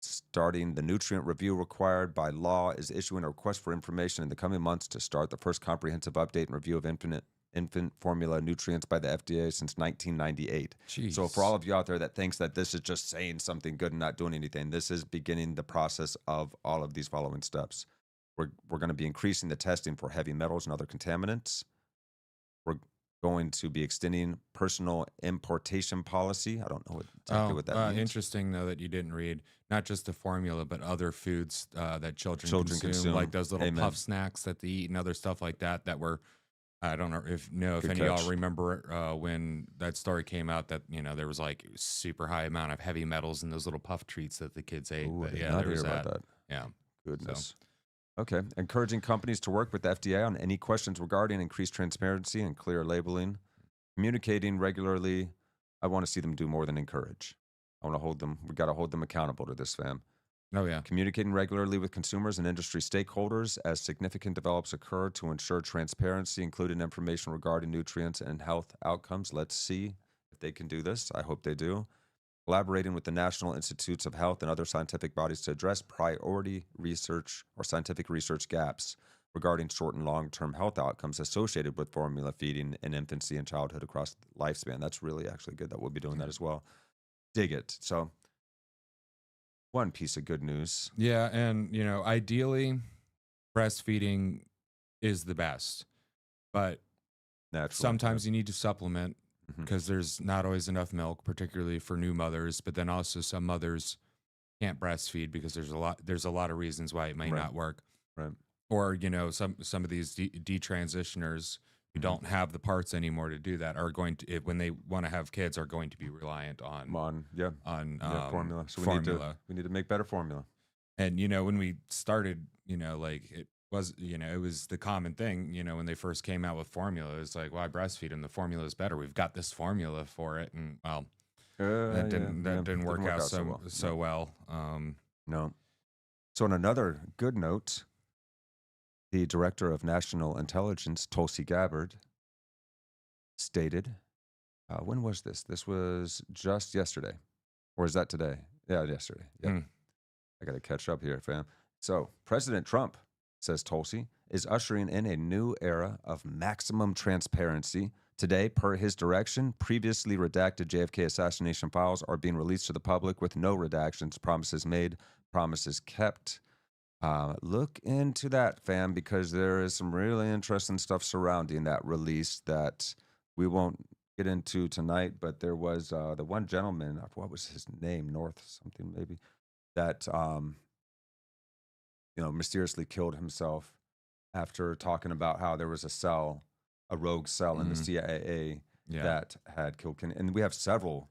Starting the nutrient review required by law is issuing a request for information in the coming months to start the first comprehensive update and review of infant formula nutrients by the FDA since 1998. Jeez. So for all of you out there that thinks that this is just saying something good and not doing anything, this is beginning the process of all of these following steps. We're going to be increasing the testing for heavy metals and other contaminants. We're going to be extending personal importation policy. I don't know exactly what that means. Interesting, though, that you didn't read not just the formula, but other foods that children consume, like those little puff snacks that they eat and other stuff like that. That were, I don't know if any of y'all remember when that story came out that there was like super high amount of heavy metals in those little puff treats that the kids ate. Ooh, But I did yeah, not there was hear about that. that. Yeah, Goodness. Okay. Encouraging companies to work with the FDA on any questions regarding increased transparency and clear labeling. Communicating regularly. I want to see them do more than encourage. I want to hold them. We got to hold them accountable to this, fam. Oh, yeah. Communicating regularly with consumers and industry stakeholders as significant develops occur to ensure transparency, including information regarding nutrients and health outcomes. Let's see if they can do this. I hope they do. Collaborating with the National Institutes of Health and other scientific bodies to address priority research or scientific research gaps regarding short and long-term health outcomes associated with formula feeding in infancy and childhood across the lifespan. That's really actually good that we'll be doing that as well. Dig it. So one piece of good news. Yeah, and ideally, breastfeeding is the best, but sometimes you need to supplement because there's not always enough milk, particularly for new mothers. But then also some mothers can't breastfeed because there's a lot of reasons why it might not work. Right. Or some of these detransitioners who don't have the parts anymore to do that are going to, when they want to have kids, are going to be reliant on formula. So formula. we need to make better formula. And when we started, it was the common thing. When they first came out with formula, it's like, well, I breastfeed them. The formula is better. We've got this formula for it, and well, that didn't work out so well. No. So on another good note, the Director of National Intelligence, Tulsi Gabbard, stated, when was this? This was just yesterday. Or is that today? Yeah, yesterday. Yeah. I got to catch up here, fam. So President Trump, says Tulsi, is ushering in a new era of maximum transparency. Today, per his direction, previously redacted JFK assassination files are being released to the public with no redactions, promises made, promises kept. Look into that, fam, because there is some really interesting stuff surrounding that release that we won't get into tonight. But there was the one gentleman, what was his name? North something maybe, that mysteriously killed himself after talking about how there was a rogue cell in the CIA that had killed Kennedy. And we have several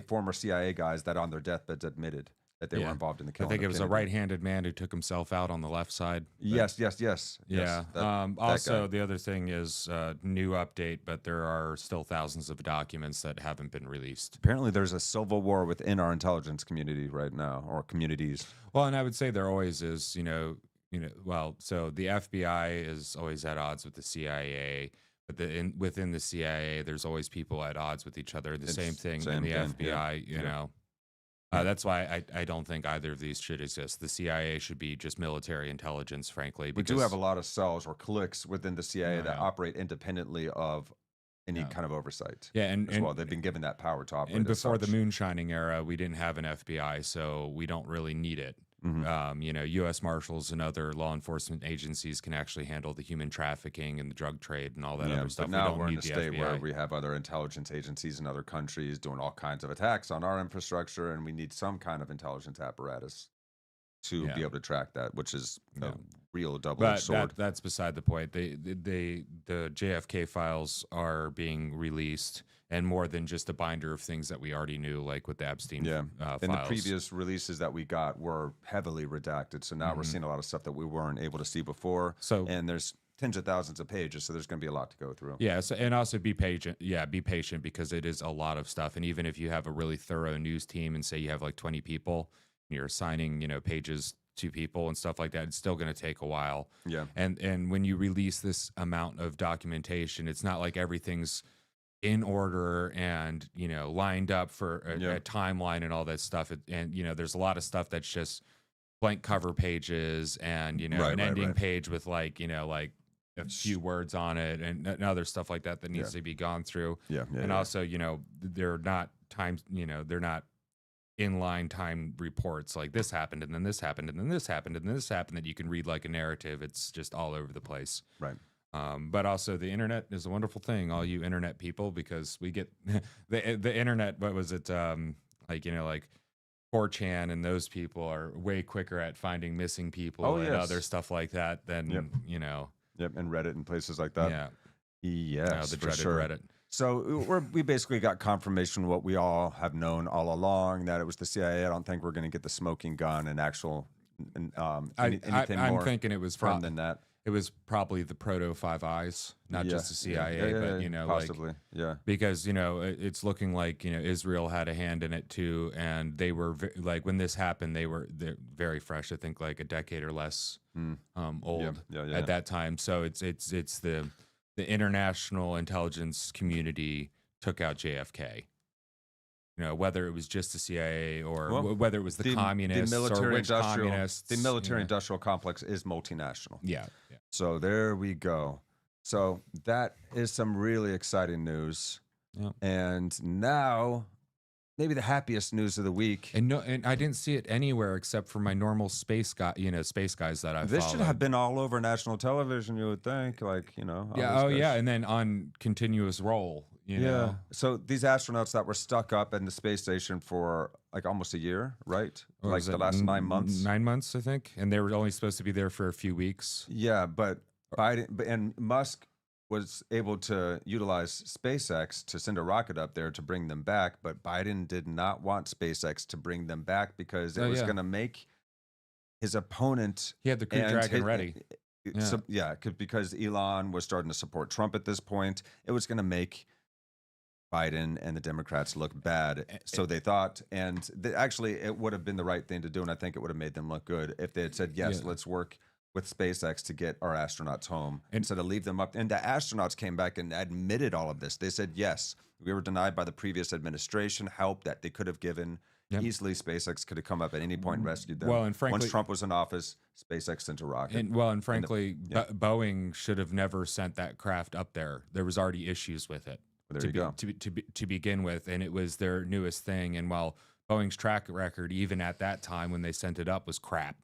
former CIA guys that on their deathbeds admitted that they were involved in the killing. I think it was Kennedy. a right-handed man who took himself out on the left side. Yes. Yeah. That Also, guy. the other thing is new update, but there are still thousands of documents that haven't been released. Apparently, there's a civil war within our intelligence community right now, or communities. Well, and I would say there always is, so the FBI is always at odds with the CIA, but within the CIA, there's always people at odds with each other. The same thing in the FBI, you know. That's why I don't think either of these should exist. The CIA should be just military intelligence, frankly. We do have a lot of cells or cliques within the CIA that operate independently of any No. kind of oversight. Yeah, as well. They've been given that power to operate. And as before the such. moonshining era, we didn't have an FBI, so we don't really need it. You know, U.S. Marshals and other law enforcement agencies can actually handle the human trafficking and the drug trade and all that other stuff. But now we don't we're in need a the state FBI. where we have other intelligence agencies in other countries doing all kinds of attacks on our infrastructure, and we need some kind of intelligence apparatus to be able to track that, which is a real double-edged sword. That's beside the point. The JFK files are being released, and more than just a binder of things that we already knew, like with the Epstein And files. the previous releases that we got were heavily redacted, so now we're seeing a lot of stuff that we weren't able to see before. And there's tens of thousands of pages, so there's going to be a lot to go through. Yeah, so, and also be patient. Yeah, be patient because it is a lot of stuff. And even if you have a really thorough news team and say you have like 20 people, and you're assigning, you know, pages to people and stuff like that, it's still going to take a while. Yeah. And when you release this amount of documentation, it's not like everything's in order and, you know, lined up for a timeline and all that stuff. And, you know, there's a lot of stuff that's just blank cover pages and, you know, an ending page with like, you know, like a few words on it and other stuff like that that needs to be gone through. And also, you know, they're not times, you know, they're not inline time reports like this happened and then this happened and then this happened and then this happened that you can read like a narrative. It's just all over the place. Right. But also the internet is a wonderful thing, all you internet people, because we get the internet. What was it? Like, you know, like 4chan and those people are way quicker at finding missing people and other stuff like that than, you know. And Reddit and places like that. Yeah. Yes, the for dreaded sure. Reddit. So we basically got confirmation of what we all have known all along, that it was the CIA. I don't think we're going to get the smoking gun and actual anything I'm more thinking it was firm than that. It was probably the proto Five Eyes, not just the CIA, but, you know, possibly, because, you know, it's looking like, you know, Israel had a hand in it too, and they were like, when this happened, they're very fresh. I think like a decade or less old at that time. So it's the international intelligence community took out JFK. You know, whether it was just the CIA or whether it was the communists or which communists. The military-industrial complex is multinational. Yeah. So there we go. So that is some really exciting news. Yeah. And now, maybe the happiest news of the week. And I didn't see it anywhere except for my normal space guys that I This followed. should have been all over national television, you would think. Like, you know. Yeah. And then on continuous roll. You know? So these astronauts that were stuck up in the space station for like almost a year, right? Or like was the it last 9 months. 9 months, I think. And they were only supposed to be there for a few weeks. Yeah, but Biden and Musk was able to utilize SpaceX to send a rocket up there to bring them back, but Biden did not want SpaceX to bring them back because it was going to make his opponent. He had the Crew Dragon ready. So, because Elon was starting to support Trump at this point, it was going to make Biden and the Democrats look bad, so they thought, and actually it would have been the right thing to do, and I think it would have made them look good if they had said, yes, let's work with SpaceX to get our astronauts home instead of leave them up. And the astronauts came back and admitted all of this. They said, yes, we were denied by the previous administration help that they could have given. Easily, SpaceX could have come up at any point and rescued them. Well, and frankly, once Trump was in office, SpaceX sent a rocket. And frankly, Boeing should have never sent that craft up there. There was already issues with it. To begin with, and it was their newest thing. And while Boeing's track record, even at that time when they sent it up, was crap,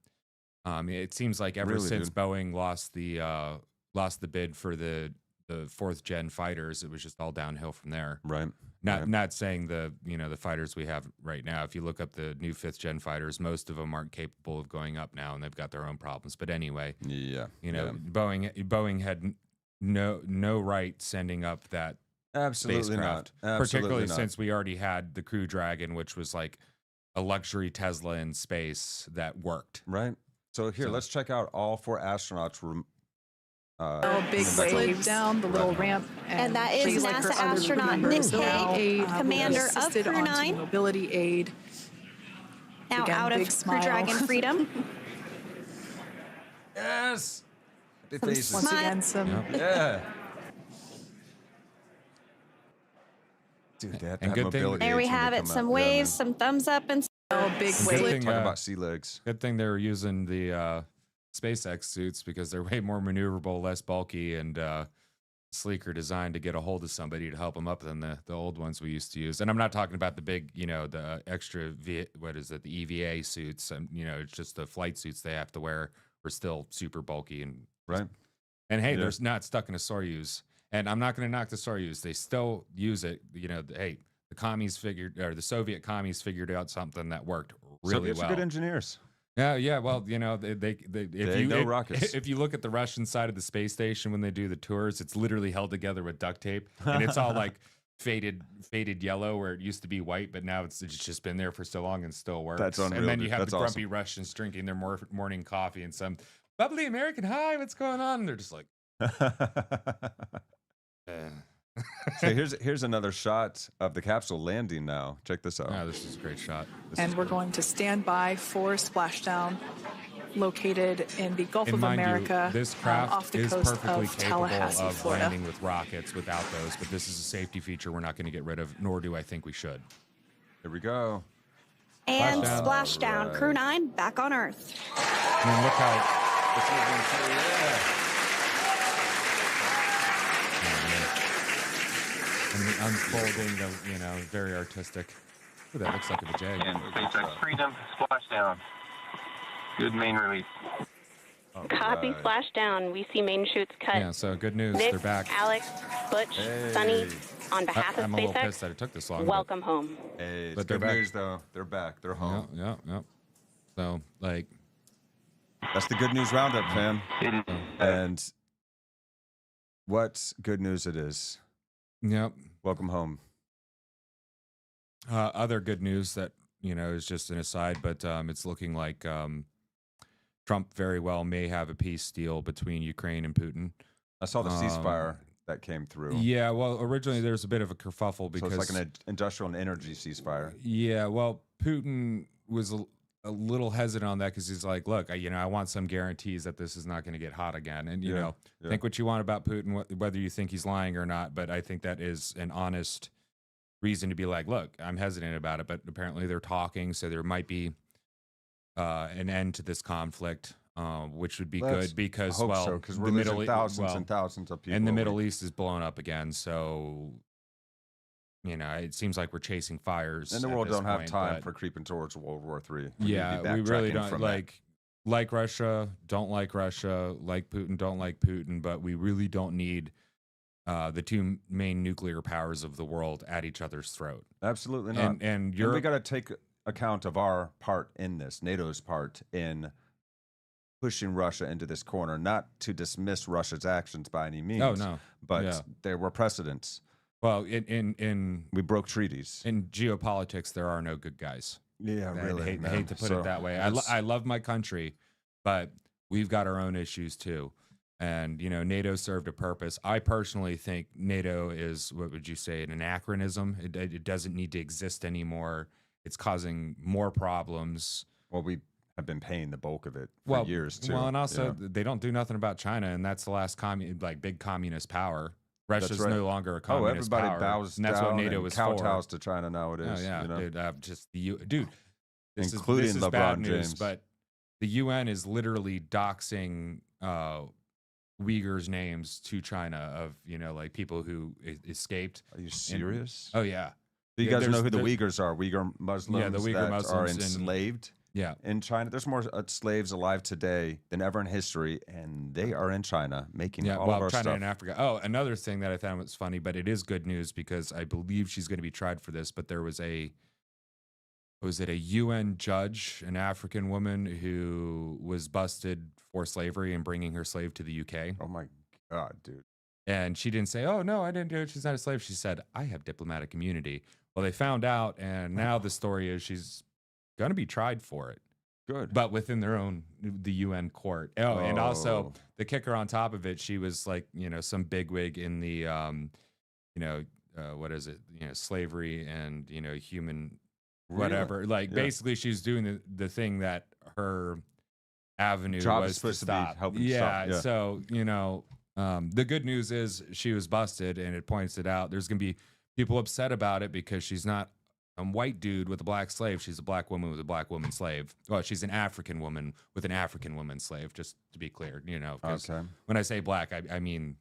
it seems like ever since Boeing lost the bid for the 4th gen fighters, it was just all downhill from there. Right. Not saying the fighters we have right now. If you look up the new 5th gen fighters, most of them aren't capable of going up now, and they've got their own problems. But anyway, Boeing had no right sending up that. Absolutely spacecraft, not. Absolutely particularly not. since we already had the Crew Dragon, which was like a luxury Tesla in space that worked. Right. So here, let's check out all 4 astronauts. Big slid down the little ramp, And that is like NASA her other astronaut members Nick now, Hague, commander of assisted Crew onto 9. mobility aid. Now Again, out of big Crew smile. Dragon Freedom. Yes. Happy Some faces. Once again, some Yeah. Dude, And good thing- There we have it. Some waves, some thumbs up, and big Good wave. thing, Talk about sea legs. Good thing they were using the SpaceX suits because they're way more maneuverable, less bulky, and sleeker design to get a hold of somebody to help them up than the old ones we used to use. And I'm not talking about the big, the extra, the EVA suits. It's just the flight suits they have to wear are still super bulky and Right. And hey, there's not stuck in a Soyuz. And I'm not going to knock the Soyuz. They still use it. Hey, the Soviet commies figured out something that worked really Soviets well. are good engineers. Yeah. Well, they know rockets. If you look at the Russian side of the space station when they do the tours, it's literally held together with duct tape, and it's all like faded yellow where it used to be white, but now it's just been there for so long and still works. That's unreal. And then you have That's the grumpy awesome. Russians drinking their morning coffee and some bubbly American hi, what's going on? And they're just like, So here's another shot of the capsule landing now. Check this out. oh, this is a great shot. And we're going to stand by for splashdown, located in the Gulf And of mind America, you, this off craft the is coast perfectly of capable Tallahassee, of Florida. landing with rockets without those, but this is a safety feature we're not going to get rid of, nor do I think we should. Here we go. And Splashdown. splashdown. Right. Crew 9 back on Earth. I mean, look how... And the unfolding of, very artistic. Ooh, that looks like a vajayjay. And SpaceX Freedom, splashdown. Good main release. Copy splashdown. We see main chutes cut. Yeah, so good news. Nick, They're back. Alex, Butch, Hey. Sunny, on behalf of I'm a little SpaceX, pissed that it took this long. welcome home. Hey, it's But they're good back. news though. They're back. They're home. Yeah. So, like... That's the good news roundup, fam. It is. And what good news it is. Yep. Welcome home. Other good news that, is just an aside, but it's looking like Trump very well may have a peace deal between Ukraine and Putin. I saw the ceasefire that came through. Yeah, well, originally there was a bit of a kerfuffle because... So it's like an industrial and energy ceasefire. Yeah, well, Putin was a little hesitant on that because he's like, look, I want some guarantees that this is not going to get hot again. And, think what you want about Putin, whether you think he's lying or not, but I think that is an honest reason to be like, look, I'm hesitant about it, but apparently they're talking, so there might be an end to this conflict, which would be good because, I hope so, because we're losing thousands and thousands of people. And the Middle East is blowing up again, so... it seems like we're chasing fires. And the at world this don't have point, time but- for creeping towards World War III. Yeah, we really don't like Russia, don't like Russia, like Putin, don't like Putin, but we really don't need the two main nuclear powers of the world at each other's throat. Absolutely not. And we got to take account of our part in this, NATO's part in pushing Russia into this corner, not to dismiss Russia's actions by any means. Oh, no. But there were precedents. Well, in we broke treaties. In geopolitics, there are no good guys. Yeah, really. I hate to put it that way. I love my country, but we've got our own issues too. And, NATO served a purpose. I personally think NATO is, what would you say, an anachronism. It doesn't need to exist anymore. It's causing more problems. Well, we have been paying the bulk of it for years too. Well, and also they don't do nothing about China, and that's the last big communist power. Russia's no longer a communist everybody power. bows and that's down what NATO and was kowtows for. to China nowadays. Oh, yeah, dude, just including this is LeBron bad news, James. but the UN is literally doxing Uyghurs' names to China of people who escaped. Are you serious? Oh yeah. Do you guys know who the Uyghurs are? Uyghur Muslims Yeah, the Uyghur that Muslims are enslaved in China. There's more slaves alive today than ever in history, and they are in China making all of our China stuff. and Africa. Oh, another thing that I thought was funny, but it is good news because I believe she's going to be tried for this, but there was a UN judge, an African woman who was busted for slavery and bringing her slave to the UK. Oh my God, dude. And she didn't say, oh, no, I didn't do it. She's not a slave. She said, I have diplomatic immunity. Well, they found out, and now the story is she's going to be tried for it. Good. But within the UN court. Oh, and also the kicker on top of it, she was like, some bigwig in the, what is it? Slavery and, human whatever. Like, basically, she's doing the thing that her avenue Job was is supposed to to be stop. helping Yeah, stop. Yeah. So, the good news is she was busted, and it points it out. There's going to be people upset about it because she's not a white dude with a black slave. She's a black woman with a black woman slave. Well, she's an African woman with an African woman slave, just to be clear, because when I say black, I mean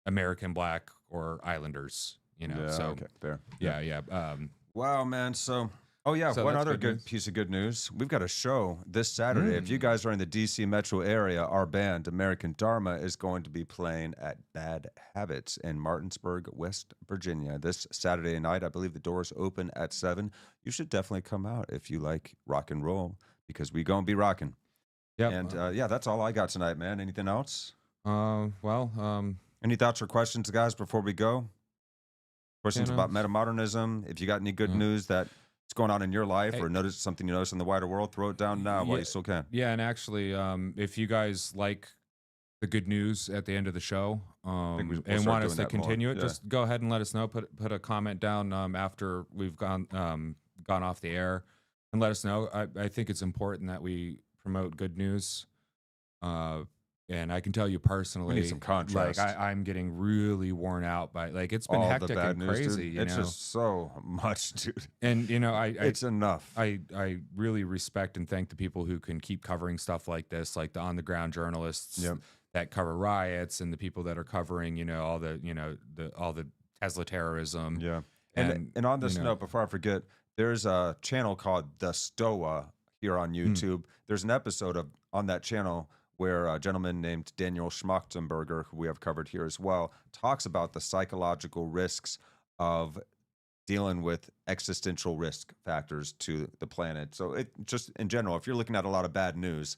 American Black or Islanders. You know, Yeah, so okay, fair. yeah. Wow, man. So, oh yeah, So one that's other good good news. piece of good news. We've got a show this Saturday. If you guys are in the DC metro area, our band, American Dharma, is going to be playing at Bad Habits in Martinsburg, West Virginia, this Saturday night. I believe the doors open at 7. You should definitely come out if you like rock and roll, because we gonna be rocking. Yep. And yeah, that's all I got tonight, man. Anything else? Well, Any thoughts or questions, guys, before we go? Questions know, about metamodernism? If you got any good news that's going on in your life, or notice something you notice in the wider world, throw it down now while you still can. Yeah, and actually, if you guys like the good news at the end of the show, we'll and start want us doing to that more. continue it, Yeah. just go ahead and let us know. Put a comment down after we've gone off the air, and let us know. I think it's important that we promote good news. And I can tell you personally, We need some contrast. like I'm getting really worn out by, like, it's been All the hectic bad and news, crazy. dude. It's just so much, dude. And it's enough. I really respect and thank the people who can keep covering stuff like this, like the on the ground journalists that cover riots, and the people that are covering, all the Tesla terrorism. Yeah. And on this note, before I forget, there's a channel called The Stoa here on YouTube. There's an episode on that channel where a gentleman named Daniel Schmachtenberger, who we have covered here as well, talks about the psychological risks of dealing with existential risk factors to the planet. So it just in general, if you're looking at a lot of bad news,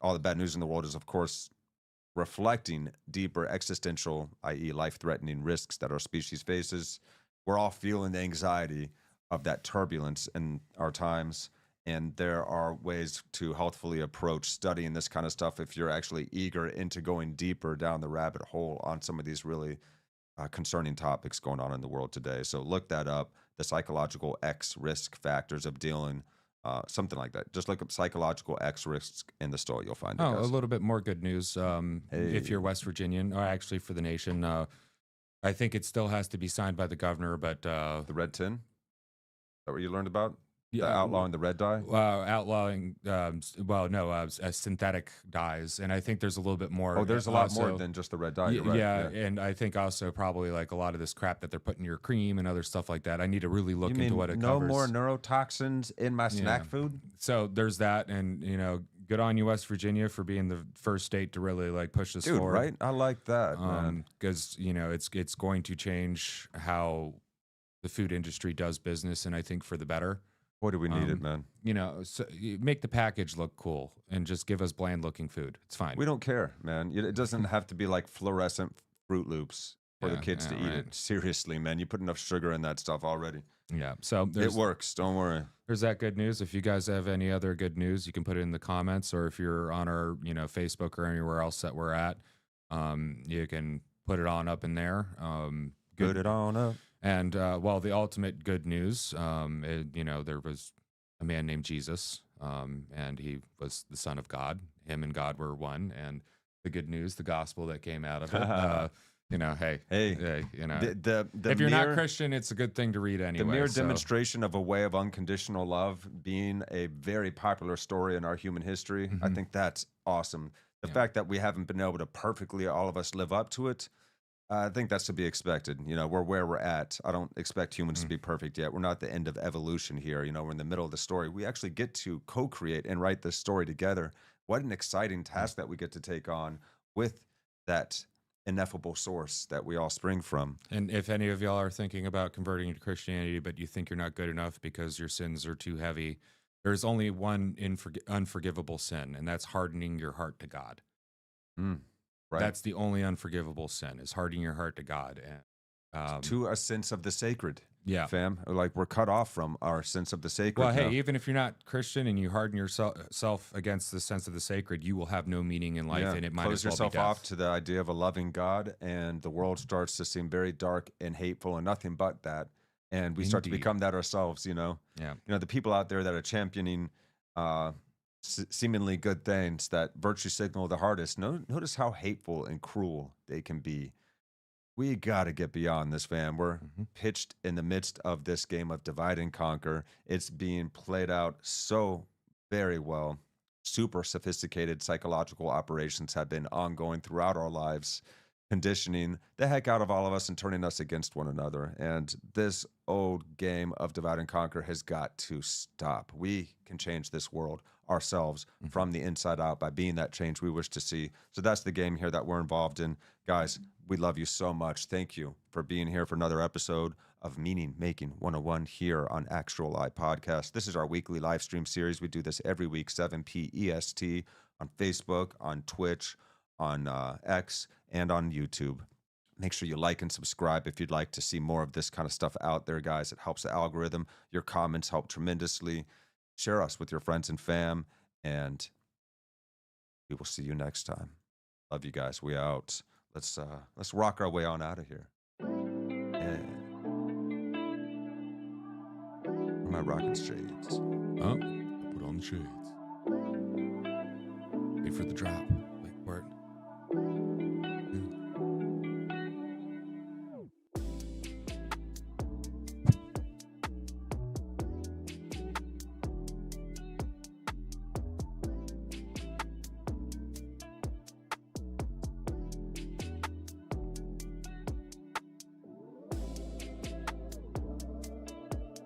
all the bad news in the world is, of course, reflecting deeper existential, i.e. life-threatening risks that our species faces. We're all feeling the anxiety of that turbulence in our times. And there are ways to healthfully approach studying this kind of stuff if you're actually eager into going deeper down the rabbit hole on some of these really concerning topics going on in the world today. So look that up, the psychological X risk factors of dealing, something like that. Just look up psychological X risks in the Stoa. You'll find it. A little bit more good news. If you're West Virginian, or actually for the nation, I think it still has to be signed by the governor, but the red tin? Is that what you learned about? Outlawing the red dye? Outlawing, synthetic dyes. And I think there's a little bit more. Oh, there's a lot more than just the red dye. You're right. Yeah, and I think also probably like a lot of this crap that they're putting in your cream and other stuff like that. I need to really look into what it covers. No more neurotoxins in my snack food? So there's that, and, good on you, West Virginia, for being the first state to really like push this forward. Right? I like that, man. Because, it's going to change how the food industry does business, and I think for the better. Boy, do we need it, man. So you make the package look cool and just give us bland-looking food. It's fine. We don't care, man. It doesn't have to be like fluorescent Fruit Loops for the kids to eat it. Seriously, man. You put enough sugar in that stuff already. Yeah, so it works. Don't worry. There's that good news. If you guys have any other good news, you can put it in the comments, or if you're on our, Facebook or anywhere else that we're at, you can put it on up in there. Put it on up. And the ultimate good news, there was a man named Jesus, and he was the Son of God. Him and God were one. And the good news, the gospel that came out of it, hey, if you're not Christian, it's a good thing to read anyway. The mere demonstration of a way of unconditional love being a very popular story in our human history, I think that's awesome. The fact that we haven't been able to perfectly, all of us, live up to it, I think that's to be expected. We're where we're at. I don't expect humans to be perfect yet. We're not at the end of evolution here. We're in the middle of the story. We actually get to co-create and write this story together. What an exciting task that we get to take on with that ineffable source that we all spring from. And if any of y'all are thinking about converting to Christianity, but you think you're not good enough because your sins are too heavy, there's only one unforgivable sin, and that's hardening your heart to God. Right. That's the only unforgivable sin, is hardening your heart to God. And to a sense of the sacred. Yeah. Fam. Like, we're cut off from our sense of the sacred. Well, hey, even if you're not Christian and you harden yourself against the sense of the sacred, you will have no meaning in life, and it might as well be death. Close yourself off to the idea of a loving God, and the world starts to seem very dark and hateful and nothing but that. And we start to become that ourselves, Yeah. The people out there that are championing seemingly good things, that virtue signal the hardest, notice how hateful and cruel they can be. We got to get beyond this, fam. We're pitched in the midst of this game of divide and conquer. It's being played out so very well. super sophisticated psychological operations have been ongoing throughout our lives, conditioning the heck out of all of us and turning us against one another. And this old game of divide and conquer has got to stop. We can change this world ourselves from the inside out by being that change we wish to see. So that's the game here that we're involved in. Guys, we love you so much. Thank you for being here for another episode of Meaning Making 101 here on Actuali Podcast. This is our weekly live stream series. We do this every week, 7 p.m. EST on Facebook, on Twitch, on X, and on YouTube. Make sure you like and subscribe if you'd like to see more of this kind of stuff out there, guys. It helps the algorithm. Your comments help tremendously. Share us with your friends and fam, and we will see you next time. Love you guys. We out. Let's rock our way on out of here. Yeah. Where are my rocking shades? Oh, put on the shades. Wait for the drop.